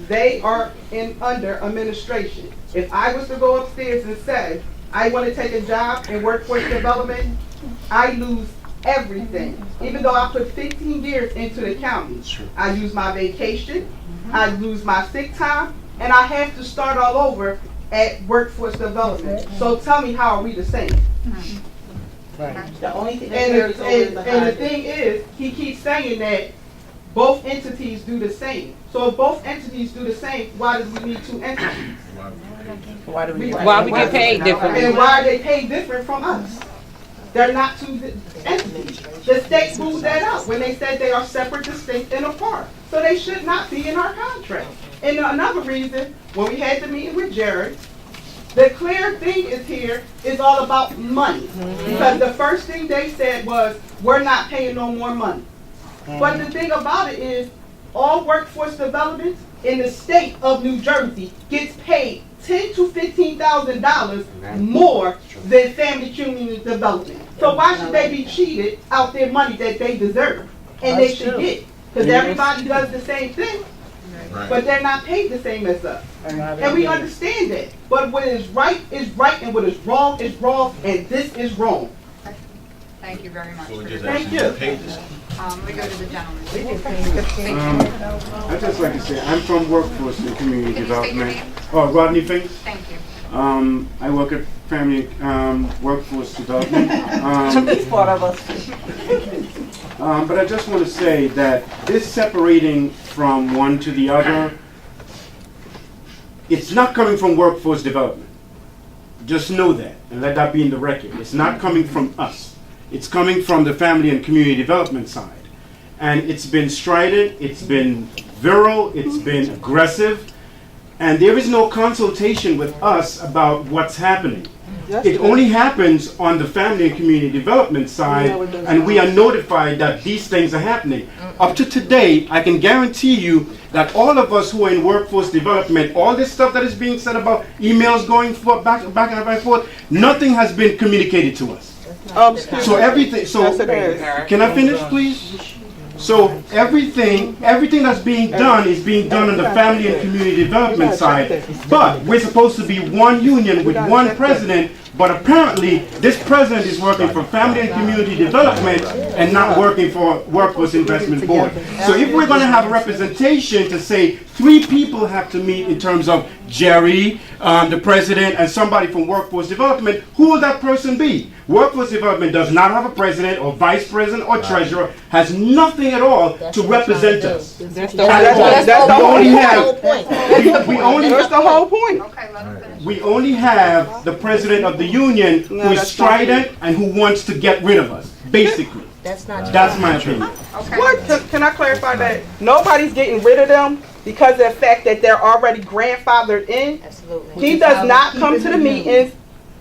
they are under administration. If I was to go upstairs and say, I wanna take a job in workforce development, I lose everything. Even though I put 15 years into the county, I lose my vacation, I lose my sick time, and I have to start all over at workforce development. So tell me, how are we the same? The only thing that And carries over is the the high. thing is, he keeps saying that both entities do the same. So if both entities do the same, why do we need two entities? Why do we? Why we get paid differently? And why are they paid different from us? They're not two entities. The state ruled that out when they said they are separate, distinct, and apart. So they should not be in our contract. And another reason, when we had the meeting with Jared, The clear thing is here is all about money. Because the first thing they said was, we're not paying no more money. But the thing about it is, all workforce development in the state of New Jersey gets paid $10,000 to $15,000 more than family community development. So why should they be cheated out their money that they deserve and they should get? Because everybody does the same thing, but they're not paid the same as us. And we understand that. But what is right, and what is wrong, and this is wrong. Thank you very much. Thank you. We go to the gentleman. I'd just like to say, I'm from Workforce and Community Can you state your Development. name? Oh, Rodney Finks. Thank you. I work at Family Workforce Development. He's part of us. But I just want to say that this separating from one to the other, it's not coming from workforce development. Just know that, and let that be in the record. It's not coming from us. It's coming from the family and community development side. And it's been strident, it's been virile, it's been aggressive, and there is no consultation with us about what's happening. It only happens on the family and community development side, and we are notified that these things are happening. Up to today, I can guarantee you that all of us who are in workforce development, all this stuff that is being said about emails going back and forth, nothing has been communicated to us. So everything, can I finish, please? So everything that's being done is being done on the family and community development side. But we're supposed to be one union with one president, but apparently this president is working for family and community development and not working for Workforce Investment Board. So if we're going to have a representation to say 3 people have to meet in terms of Jerry, the president, and somebody from Workforce Development, who will that person be? Workforce Development does not have a president or vice president or treasurer, has nothing at all to represent us. That's the whole point. That's the whole point. We only have the president of the union who is strident and who wants to get rid of us, basically. That's my opinion. What? Can I clarify that? Nobody's getting rid of them because of the fact that they're already grandfathered in. He does not come to the meetings.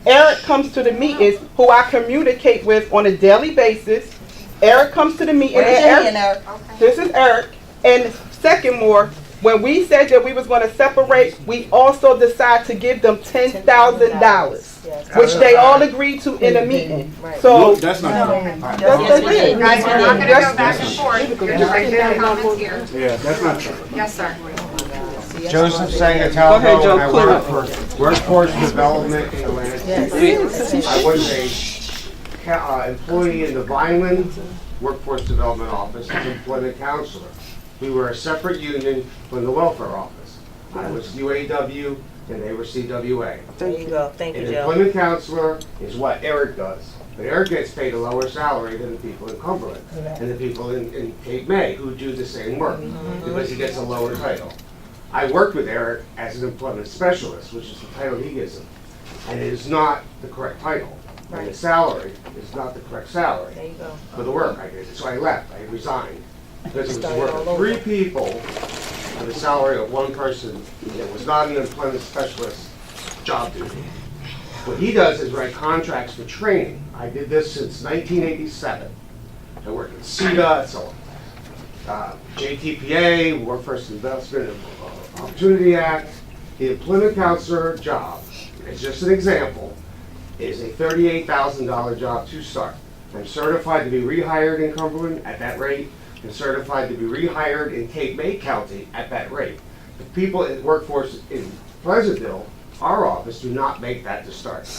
Eric comes to the meetings, who I communicate with on a daily basis. Eric comes to the meeting. This is Eric. And second more, when we said that we was going to separate, we also decided to give them $10,000, which they all agreed to in a meeting. So that's not true. That's it. Guys, we're not going to go back and forth. You're just making comments here. Yeah, that's not true. Yes, sir. Joseph Sangatalo, and I work for Workforce Development in Atlantic City. I was a employee in the Vineland Workforce Development Office as employment counselor. We were a separate union from the welfare office. I was UAW and they were CWA. There you go. Thank you, An Joe. employment counselor is what Eric does. But Eric gets paid a lower salary than the people in Cumberland and the people in Cape May who do the same work because he gets a lower title. I worked with Eric as an employment specialist, which is the title he gives him. And it is not the correct title. And the salary is not the correct salary for the work I did. So I left, I resigned. Because it was work of 3 people for the salary of 1 person that was not an employment specialist job duty. What he does is write contracts for training. I did this since 1987. I worked at CETA, so JTPA, Workforce Investment and Opportunity Act. The employment counselor job, as just an example, is a $38,000 job to start. I'm certified to be rehired in Cumberland at that rate, and certified to be rehired in Cape May County at that rate. The people in workforce in Pleasantville, our office, do not make that to start.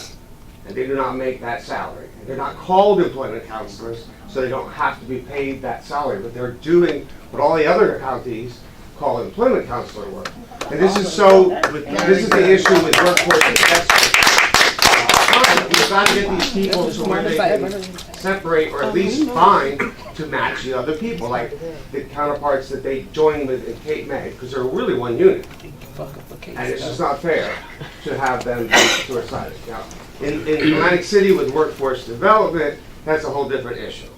And they do not make that salary. And they're not called employment counselors, so they don't have to be paid that salary. But they're doing what all the other counties call employment counselor work. And this is this is the issue with workforce investment. We've got to get these people to where they can separate or at least find to match the other people, like the counterparts that they join with in Cape May, because they're really one unit. And it's just not fair to have them two-sided. Now, in Atlantic City with workforce development, that's a whole different issue.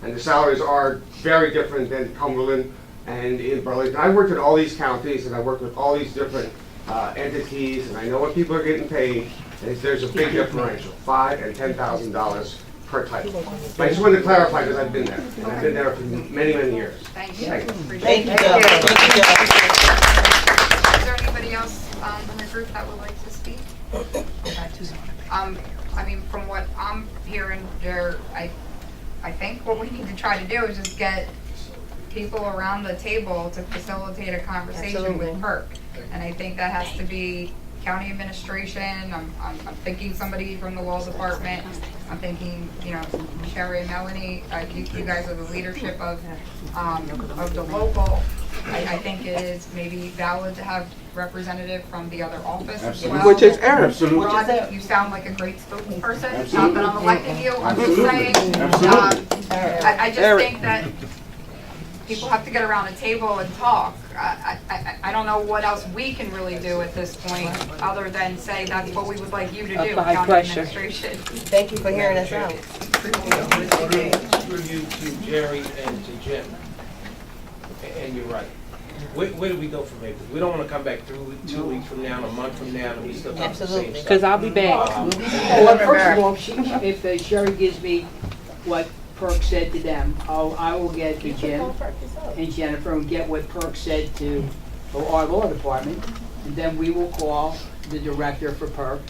And the salaries are very different than Cumberland and in Burlington. I worked in all these counties and I worked with all these different entities, and I know what people are getting paid, and there's a big differential, $5,000 and $10,000 per title. I just wanted to clarify because I've been there, and I've been there for many, many years. Thank you. Thank you. Appreciate it. Thank you. Is there anybody else from the group that would like to speak? I mean, from what I'm hearing there, I think what we need to try to do is just get people around the table to facilitate a conversation with PERC. And I think that has to be county administration. I'm thinking somebody from the law department. I'm thinking, you know, Sherry and Melanie, you guys are the leadership of the local. I think it is maybe valid to have representative from the other office as well. Which is Eric. Absolutely. Ron, you sound like a great spokesperson. Not that I'm electing you, I'm just saying. I just think that people have to get around a table and talk. I don't know what else we can really do at this point, other than say that's what we would like you to do, county administration. Thank you for hearing us out. Through you to Jerry and to Jim. And you're right. Where do we go from here? We don't want to come back 2 weeks from now, a month from now, and we still talk the same stuff. Because I'll be back. Well, first of all, if Sherry gives me what PERC said to them, I will get to Jim and Jennifer and get what PERC said to our law department, and then we will call the director for PERC.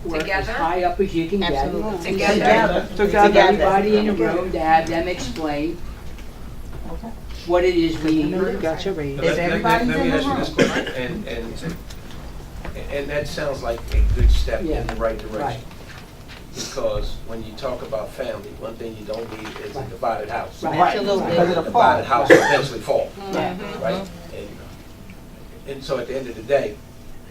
We're as high up as you can get. Together. Everybody in the room to have them explain what it is we need. Let me ask you this question, and that sounds like a good step in the right direction. Because when you talk about family, one thing you don't need is a divided house. Absolutely. A divided house will eventually fall, right? And so at the end of the day,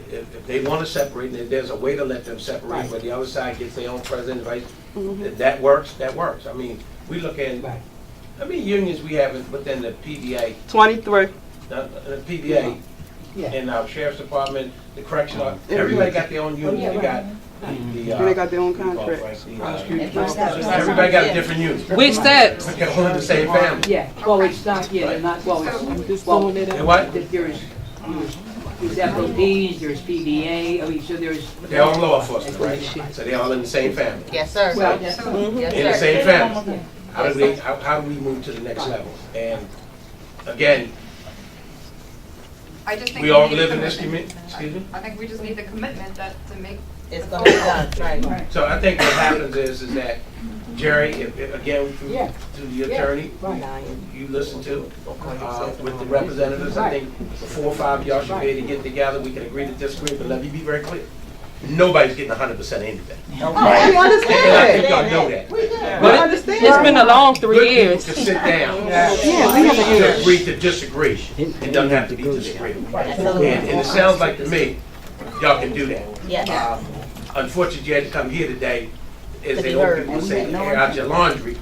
if they want to separate, and there's a way to let them separate, where the other side gets their own president, right? That works, that works. I mean, we look at, how many unions we have within the PDA? 23. The PDA, in our sheriff's department, the correctional, everybody got their own union. We got they got their own contracts. Everybody got a different union. Which steps? We can hold the same family. Yeah, well, it's not, they're not, well, What? There's FOPs, there's PBA, I mean, so there's. They're all law enforcement, right? So they're all in the same family. Yes, sir. Well, Yes, In the sir. same family. How do we move to the next level? And again, I just think we all need live a in this commitment. community, excuse me? I think we just need the commitment that to make. It's gonna be done, right. So I think what happens is that Jerry, if again, through the attorney, you listen to, with the representatives, I think the 4 or 5 of y'all should be able to get together, we can agree to disagree, but let me be very clear. Nobody's getting 100% anything. We understand And I think that. y'all know that. We understand. It's been a long 3 years. To sit down, we have to agree to disagree. It doesn't have to be disagreeable. And it sounds like to me, y'all can do that. Yes. Unfortunately, you had to come here today, as they old people say, air out your laundry,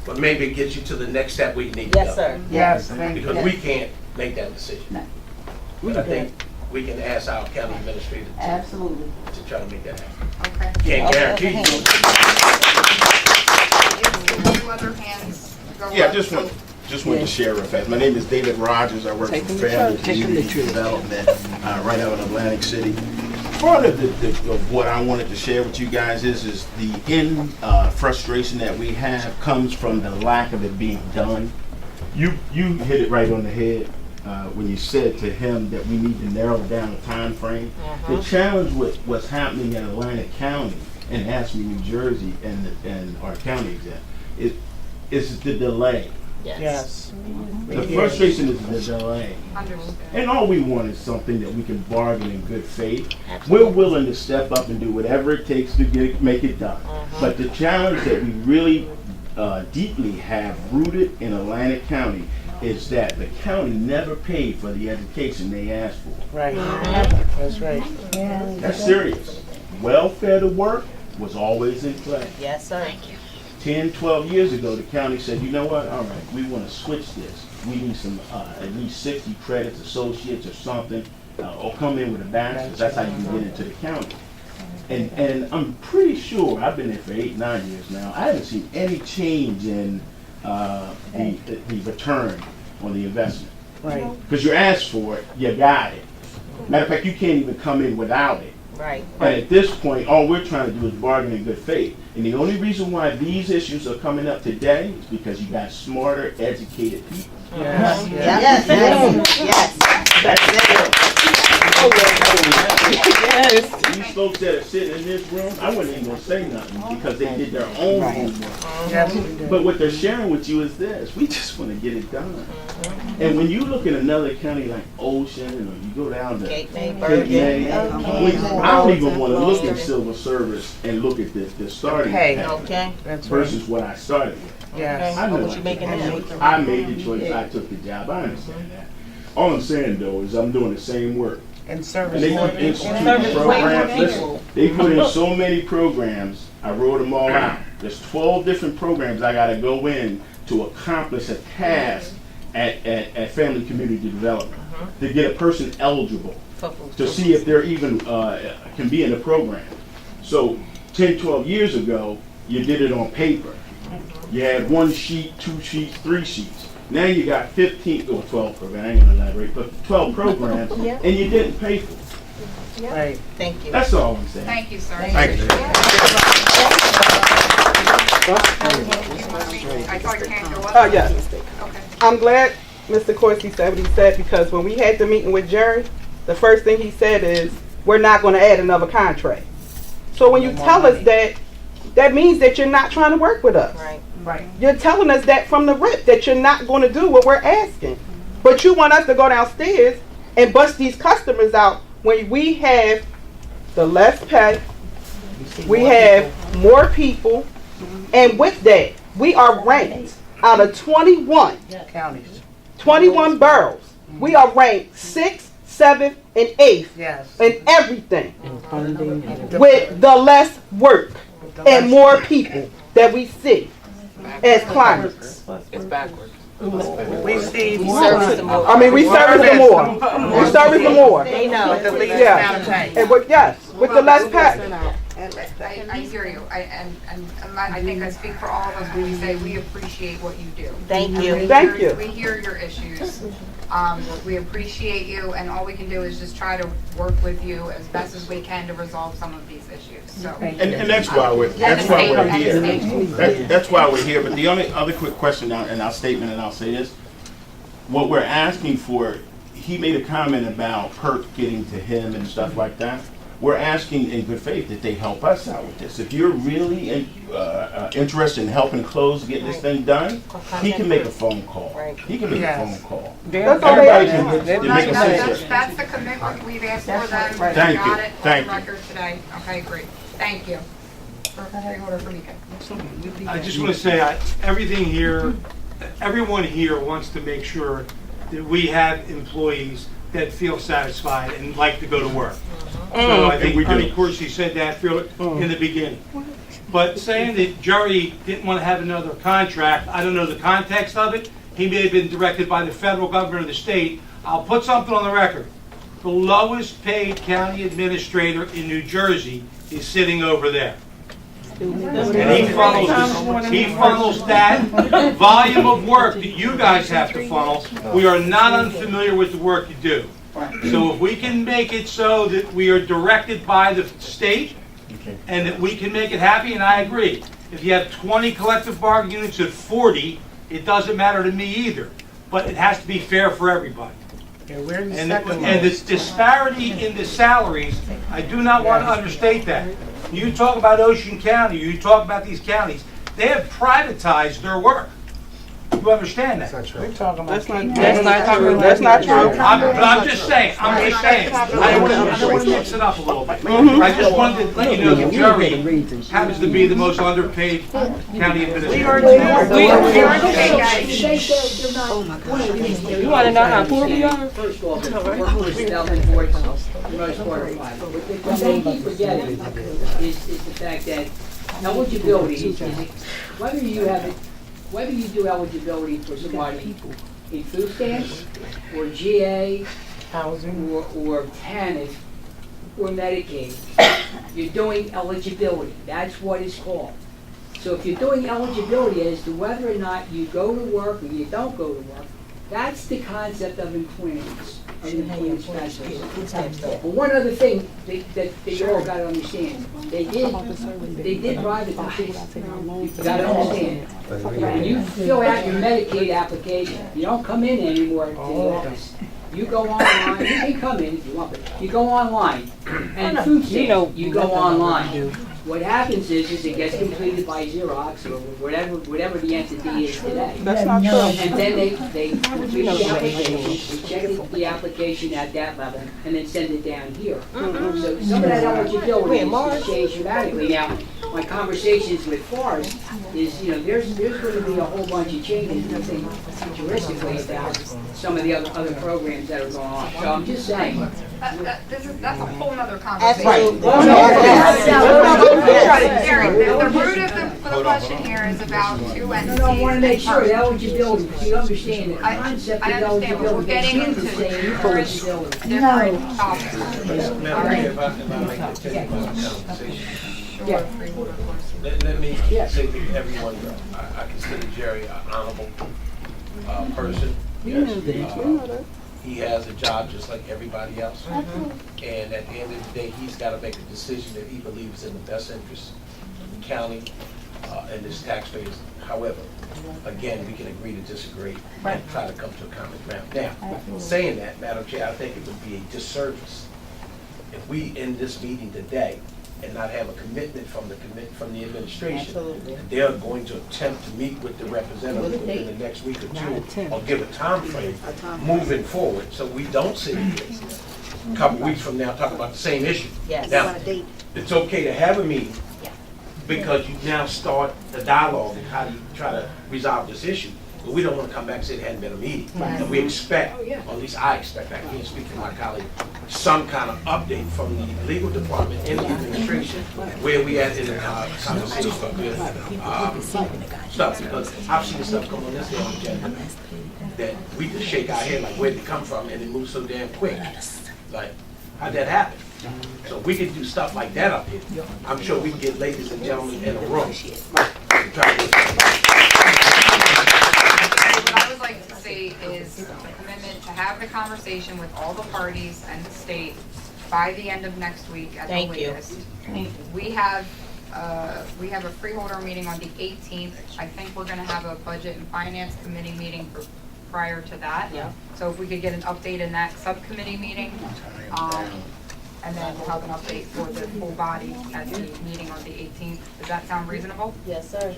but maybe it gets you to the next step where you need to go. Yes, sir. Yes. Because we can't make that decision. But I think we can ask our county administrator Absolutely. to try to make that happen. Okay. Can't guarantee you. Two other hands go up. Yeah, just want to share real fast. My name is David Rogers. I work for Family Community Development right out in Atlantic City. Part of of what I wanted to share with you guys is the frustration that we have comes from the lack of it being done. You hit it right on the head when you said to him that we need to narrow down the time frame. The challenge with what's happening in Atlantic County and Ashby, New Jersey, and our county is the delay. Yes. The frustration is the delay. Understood. And all we want is something that we can bargain in good faith. We're willing to step up and do whatever it takes to make it done. But the challenge that we really deeply have rooted in Atlantic County is that the county never paid for the education they asked for. Right. That's right. That's serious. Welfare to work was always in play. Yes, sir. Thank you. 10, 12 years ago, the county said, you know what, all right, we want to switch this. We need some, at least 60 credits, associates or something, or come in with a bachelor's. That's how you can get into the county. And I'm pretty sure, I've been there for 8, 9 years now, I haven't seen any change in the return on the investment. Right. Because you asked for it, you got it. Matter of fact, you can't even come in without it. Right. And at this point, all we're trying to do is bargain in good faith. And the only reason why these issues are coming up today is because you got smarter, educated people. Yes. Yes. Yes. Yes. These folks that are sitting in this room, I wasn't even gonna say nothing because they did their own homework. But what they're sharing with you is this: we just want to get it done. And when you look at another county like Ocean, or you go down to Cape May, I don't even want to look at civil service and look at the starting pay versus what I started with. Yes. I know what you making now? I made the choice. I took the job. I understand that. All I'm saying though is I'm doing the same work. And service. And they put institute programs. Listen, they put in so many programs. I wrote them all out. There's 12 different programs I got to go in to accomplish a task at Family Community Development to get a person eligible to see if they're even can be in the program. So 10, 12 years ago, you did it on paper. You had 1 sheet, 2 sheets, 3 sheets. Now you got 15 or 12 programs, I ain't gonna elaborate, but 12 programs, and you didn't pay for it. Right, thank you. That's all I'm saying. Thank you, sir. Thank you. I saw your hand go up. Oh, yes. Okay. I'm glad Mr. Corsi said what he said, because when we had the meeting with Jerry, the first thing he said is, we're not gonna add another contract. So when you tell us that, that means that you're not trying to work with us. Right. Right. You're telling us that from the rip, that you're not going to do what we're asking. But you want us to go downstairs and bust these customers out when we have the less pay, we have more people, and with that, we are ranked out of 21 counties, 21 boroughs. We are ranked 6th, 7th, and 8th in everything with the less work and more people that we see as clients. It's backwards. We see more. I mean, we service them more. We service them more. They know the least Yeah. amount of pay. And with, yes, with the less pay. I hear you. I think I speak for all of us when we say we appreciate what you do. Thank you. Thank you. We hear your issues. We appreciate you, and all we can do is just try to work with you as best as we can to resolve some of these issues. So. And that's why we're here. That's why we're here. But the only other quick question in our statement, and I'll say this: what we're asking for, he made a comment about PERT getting to him and stuff like that. We're asking in good faith that they help us out with this. If you're really interested in helping close, getting this thing done, he can make a phone call. He can make a phone call. Everybody can make a phone call. That's the commitment we've asked for them. Thank you. Got it Thank on you. record today. Okay, great. Thank you. Freeholder for Mika. I just want to say, everything here, everyone here wants to make sure that we have employees that feel satisfied and like to go to work. So I think Attorney Corsi said that in the beginning. But saying that Jerry didn't want to have another contract, I don't know the context of it. He may have been directed by the federal government or the state. I'll put something on the record. The lowest paid county administrator in New Jersey is sitting over there. And he funnels that volume of work that you guys have to funnel. We are not unfamiliar with the work you do. So if we can make it so that we are directed by the state and that we can make it happy, and I agree. If you have 20 collective bargaining units at 40, it doesn't matter to me either. But it has to be fair for everybody. And this disparity in the salaries, I do not want to understate that. You talk about Ocean County, you talk about these counties, they have privatized their work. You understand that? That's not true. That's not true. I'm just saying. I don't want to mix it up a little bit. I just wanted to let you know that Jerry happens to be the most underpaid county administrator. You want to know how poor we are? First off, the workforce development board, for the most part, are private. What they keep forgetting is the fact that eligibility is whether you do eligibility for somebody in food stamps or GA, housing, or TANF, or Medicaid, you're doing eligibility. That's what it's called. So if you're doing eligibility as to whether or not you go to work or you don't go to work, that's the concept of employment. But one other thing that you all gotta understand, they did private companies. You gotta understand, when you fill out your Medicaid application, you don't come in anymore to the office. You go online, you can come in if you want, but you go online. And food stamps, you go online. What happens is it gets completed by Xerox or whatever the entity is today. That's not true. And then they complete the application, they check the application at that level, and then send it down here. So some of that eligibility is changed dramatically. Now, my conversations with Forrest is, there's going to be a whole bunch of changes, I think, futuristically about some of the other programs that are going on. So I'm just saying. That's a whole nother conversation. Absolutely. Jerry, the root of the question here is about two entities. No, I want to make sure the eligibility, because you understand the concept of I understand, but we're eligibility. getting into different topics. Madam Chair, if I make a take my conversation. Let me say to everyone, I consider Jerry an honorable person. He has a job just like everybody else. And at the end of the day, he's got to make a decision that he believes in the best interest of the county and its taxpayers. However, again, we can agree to disagree and try to come to a common ground. Now, saying that, Madam Chair, I think it would be a disservice if we end this meeting today and not have a commitment from the administration. And they're going to attempt to meet with the representative within the next week or two, or give a time frame moving forward, so we don't sit here a couple weeks from now talking about the same issue. Now, it's okay to have a meeting because you now start the dialogue and how do you try to resolve this issue. But we don't want to come back and say there hadn't been a meeting. And we expect, or at least I expect, I can't speak for my colleague, some kind of update from the legal department and the administration, where we at in the conversation with stuff. Because I've seen stuff come on this damn agenda that we just shake our head like, where'd it come from? And it moves so damn quick. Like, how'd that happen? So we can do stuff like that up here. I'm sure we can get ladies and gentlemen in a room. What I would like to say is a commitment to have the conversation with all the parties and the state by the end of next week at the latest. We have a freeholder meeting on the 18th. I think we're gonna have a budget and finance committee meeting prior to that. So if we could get an update in that subcommittee meeting, and then we'll have an update for the full body at the meeting on the 18th. Does that sound reasonable? Yes, sir.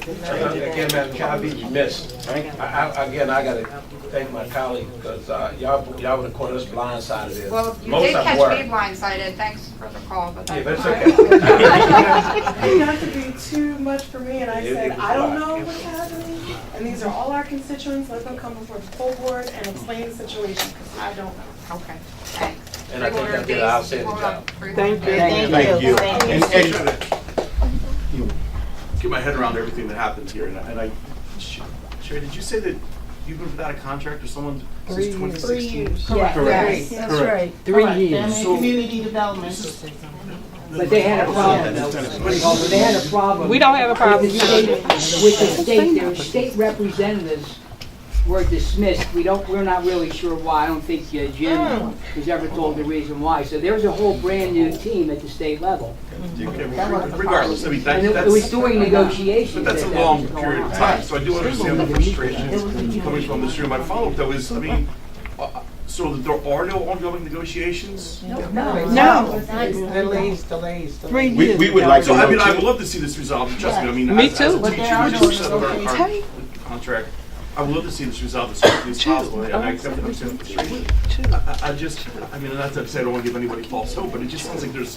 Again, Madam Chair, I'd be remiss. Again, I gotta thank my colleague, because y'all would have caught us blindsided there. Well, you Most did of them catch were. me blindsided. Thanks for the call, but Yeah, that's that's fine. okay. Not to be too much for me, and I said, I don't know what's happening, and these are all our constituents, let them come before the full board and explain the situation, because I don't know. Okay, thanks. And I think I did an outstanding job. Thank you. Thank you. Get my head around everything that happened here, and I, Sherry, did you say that you've been without a contract or someone since 2016? Correct. Correct. That's right. 3 years. Family and community development. But they had a problem, though. They had a problem. We don't have a problem. With the state, their state representatives were dismissed. We're not really sure why. I don't think Jim was ever told the reason why. So there's a whole brand new team at the state level. Okay, well, regardless, I mean, And it was doing negotiations. but that's a long period of time, so I do understand the frustration coming from this room. My follow-up, though, is, I mean, so there are no ongoing negotiations? No. Delays. 3 years. We would like to So, I know mean, I too. would love to see this resolved, trust me, I mean, Me as a too. teacher, But there are we no just set up our negotiations. contract. I would love to see this resolved as quickly as possible, and I definitely understand the frustration. I just, I mean, not to say I don't want to give anybody false hope, but it just sounds like there's,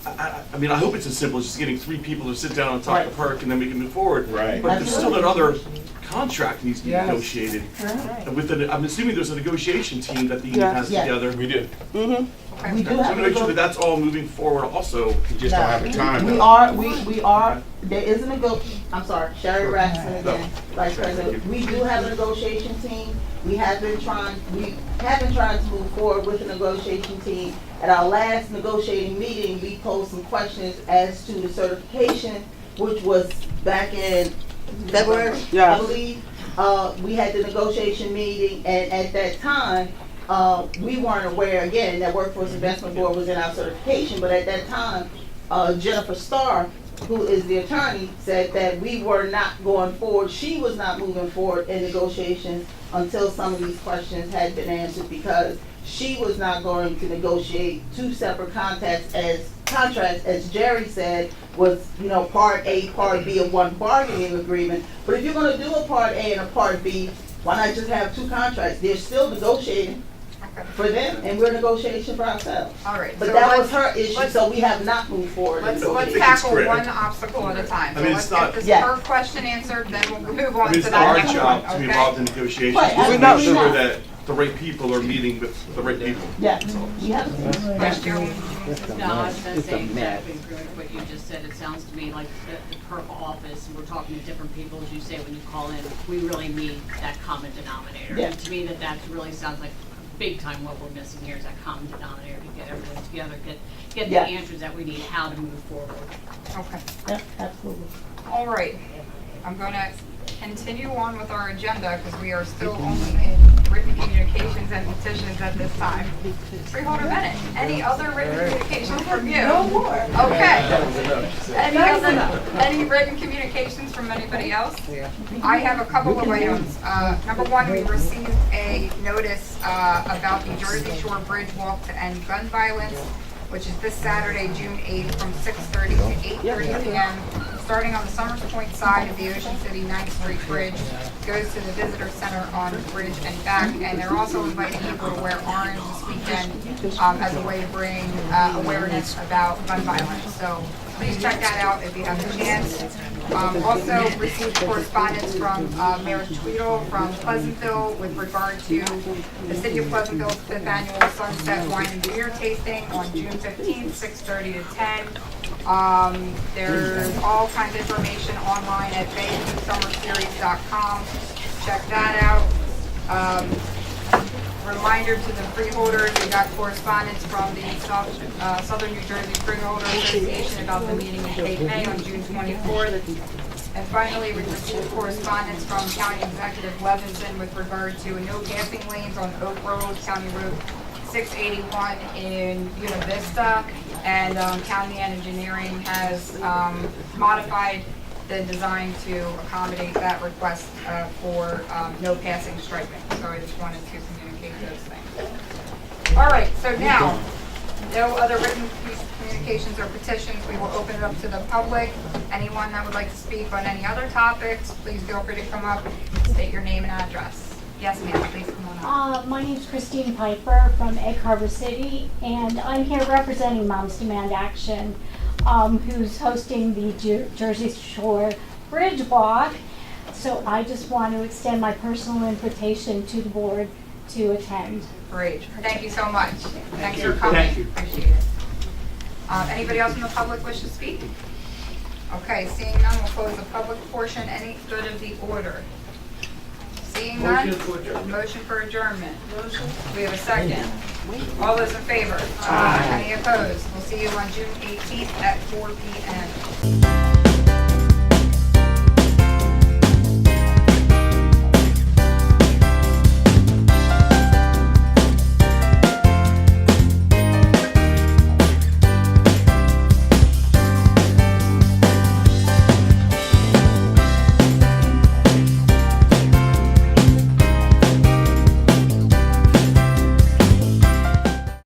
I mean, I hope it's as simple as just getting 3 people to sit down and talk to Perk, and then we can move forward. Right. But there's still that other contract needs to be negotiated. And with the, I'm assuming there's a negotiation team that the union has together. We do. We do So I'm gonna make sure that that's all moving forward also. We just don't have the time. We are, there is a I'm sorry, Sherry Ratson again, Vice President. We do have a negotiation team. We have been trying to move forward with the negotiation team. At our last negotiating meeting, we posed some questions as to the certification, which was back in February, I believe. we had the negotiation meeting, and at that time, we weren't aware, again, that Workforce Investment Board was in our certification, but at that time, Jennifer Starr, who is the attorney, said that we were not going forward, she was not moving forward in negotiations until some of these questions had been answered, because she was not going to negotiate two separate contracts, as Jerry said, was, part A, part B of one bargaining agreement. But if you're gonna do a part A and a part B, why not just have two contracts? They're still negotiating for them, and we're negotiating for ourselves. All right. But so that was let's- her issue, let's- so we have not moved forward. Let's think it's tackle great. one obstacle at a time. I mean, So it's let's not- get this Yeah. her question answered, then we'll move I on mean, to it's the not our next job one, to be okay? involved in negotiations, Right, just to make absolutely sure not. that the right people are meeting with the right people. Yeah, That's all. we have to. Yes, Joan? No, I was gonna say exactly what you just said. It sounds to me like her office, and we're talking to different people, as you say, when you call in, we really need that common denominator. Yeah. And to me, that really sounds like big time what we're missing here is that common denominator to get everyone together, get the Yeah. answers that we need, how to move forward. Okay. Yeah, absolutely. All right. I'm gonna continue on with our agenda because we are still only in written communications and petitions at this time. Freeholder Bennett, any other written communications from you? No more. Okay. Any written communications from anybody else? I have a couple of items. Number one, we received a notice about the Jersey Shore Bridge Walk to End Gun Violence, which is this Saturday, June 8th, from 6:30 to 8:30 p.m., starting on the Summers Point side of the Ocean City 9th Street Bridge, goes to the Visitor Center on the bridge and back, and they're also inviting people to wear orange this weekend as a way to bring awareness about gun violence. So please check that out if you have the chance. Also received correspondence from Mayor Tweedle from Pleasantville with regard to the City of Pleasantville's 5th Annual Sunset Wine and Beer Tasting on June 15th, 6:30 to 10. There's all kinds of information online at baysummerseries.com. Check that out. Reminder to the freeholders, we got correspondence from the Southern New Jersey Freeholder Association about the meeting in Cape May on June 24th. And finally, we received correspondence from County Executive Levinson with regard to no passing lanes on Oak Road, County Road 681 in Buena Vista. And County Engineering has modified the design to accommodate that request for no passing striping. So I just wanted to communicate those things. All right, so now, no other written communications or petitions. We will open it up to the public. Anyone that would like to speak on any other topics, please feel free to come up, state your name and address. Yes, ma'am, please come on up. My name's Christine Piper from Egg Harbor City, and I'm here representing Moms Demand Action, who's hosting the Jersey Shore Bridge Walk. So I just want to extend my personal invitation to the board to attend. Great, thank you so much. Thanks for coming. Thank you. Appreciate it. Anybody else in the public wish to speak? Okay, seeing none, we'll close the public portion. Any good of the order? Seeing none? Motion for adjournment. Motion. We have a second. All those in favor? Aye. Any opposed? We'll see you on June 18th at 4 p.m.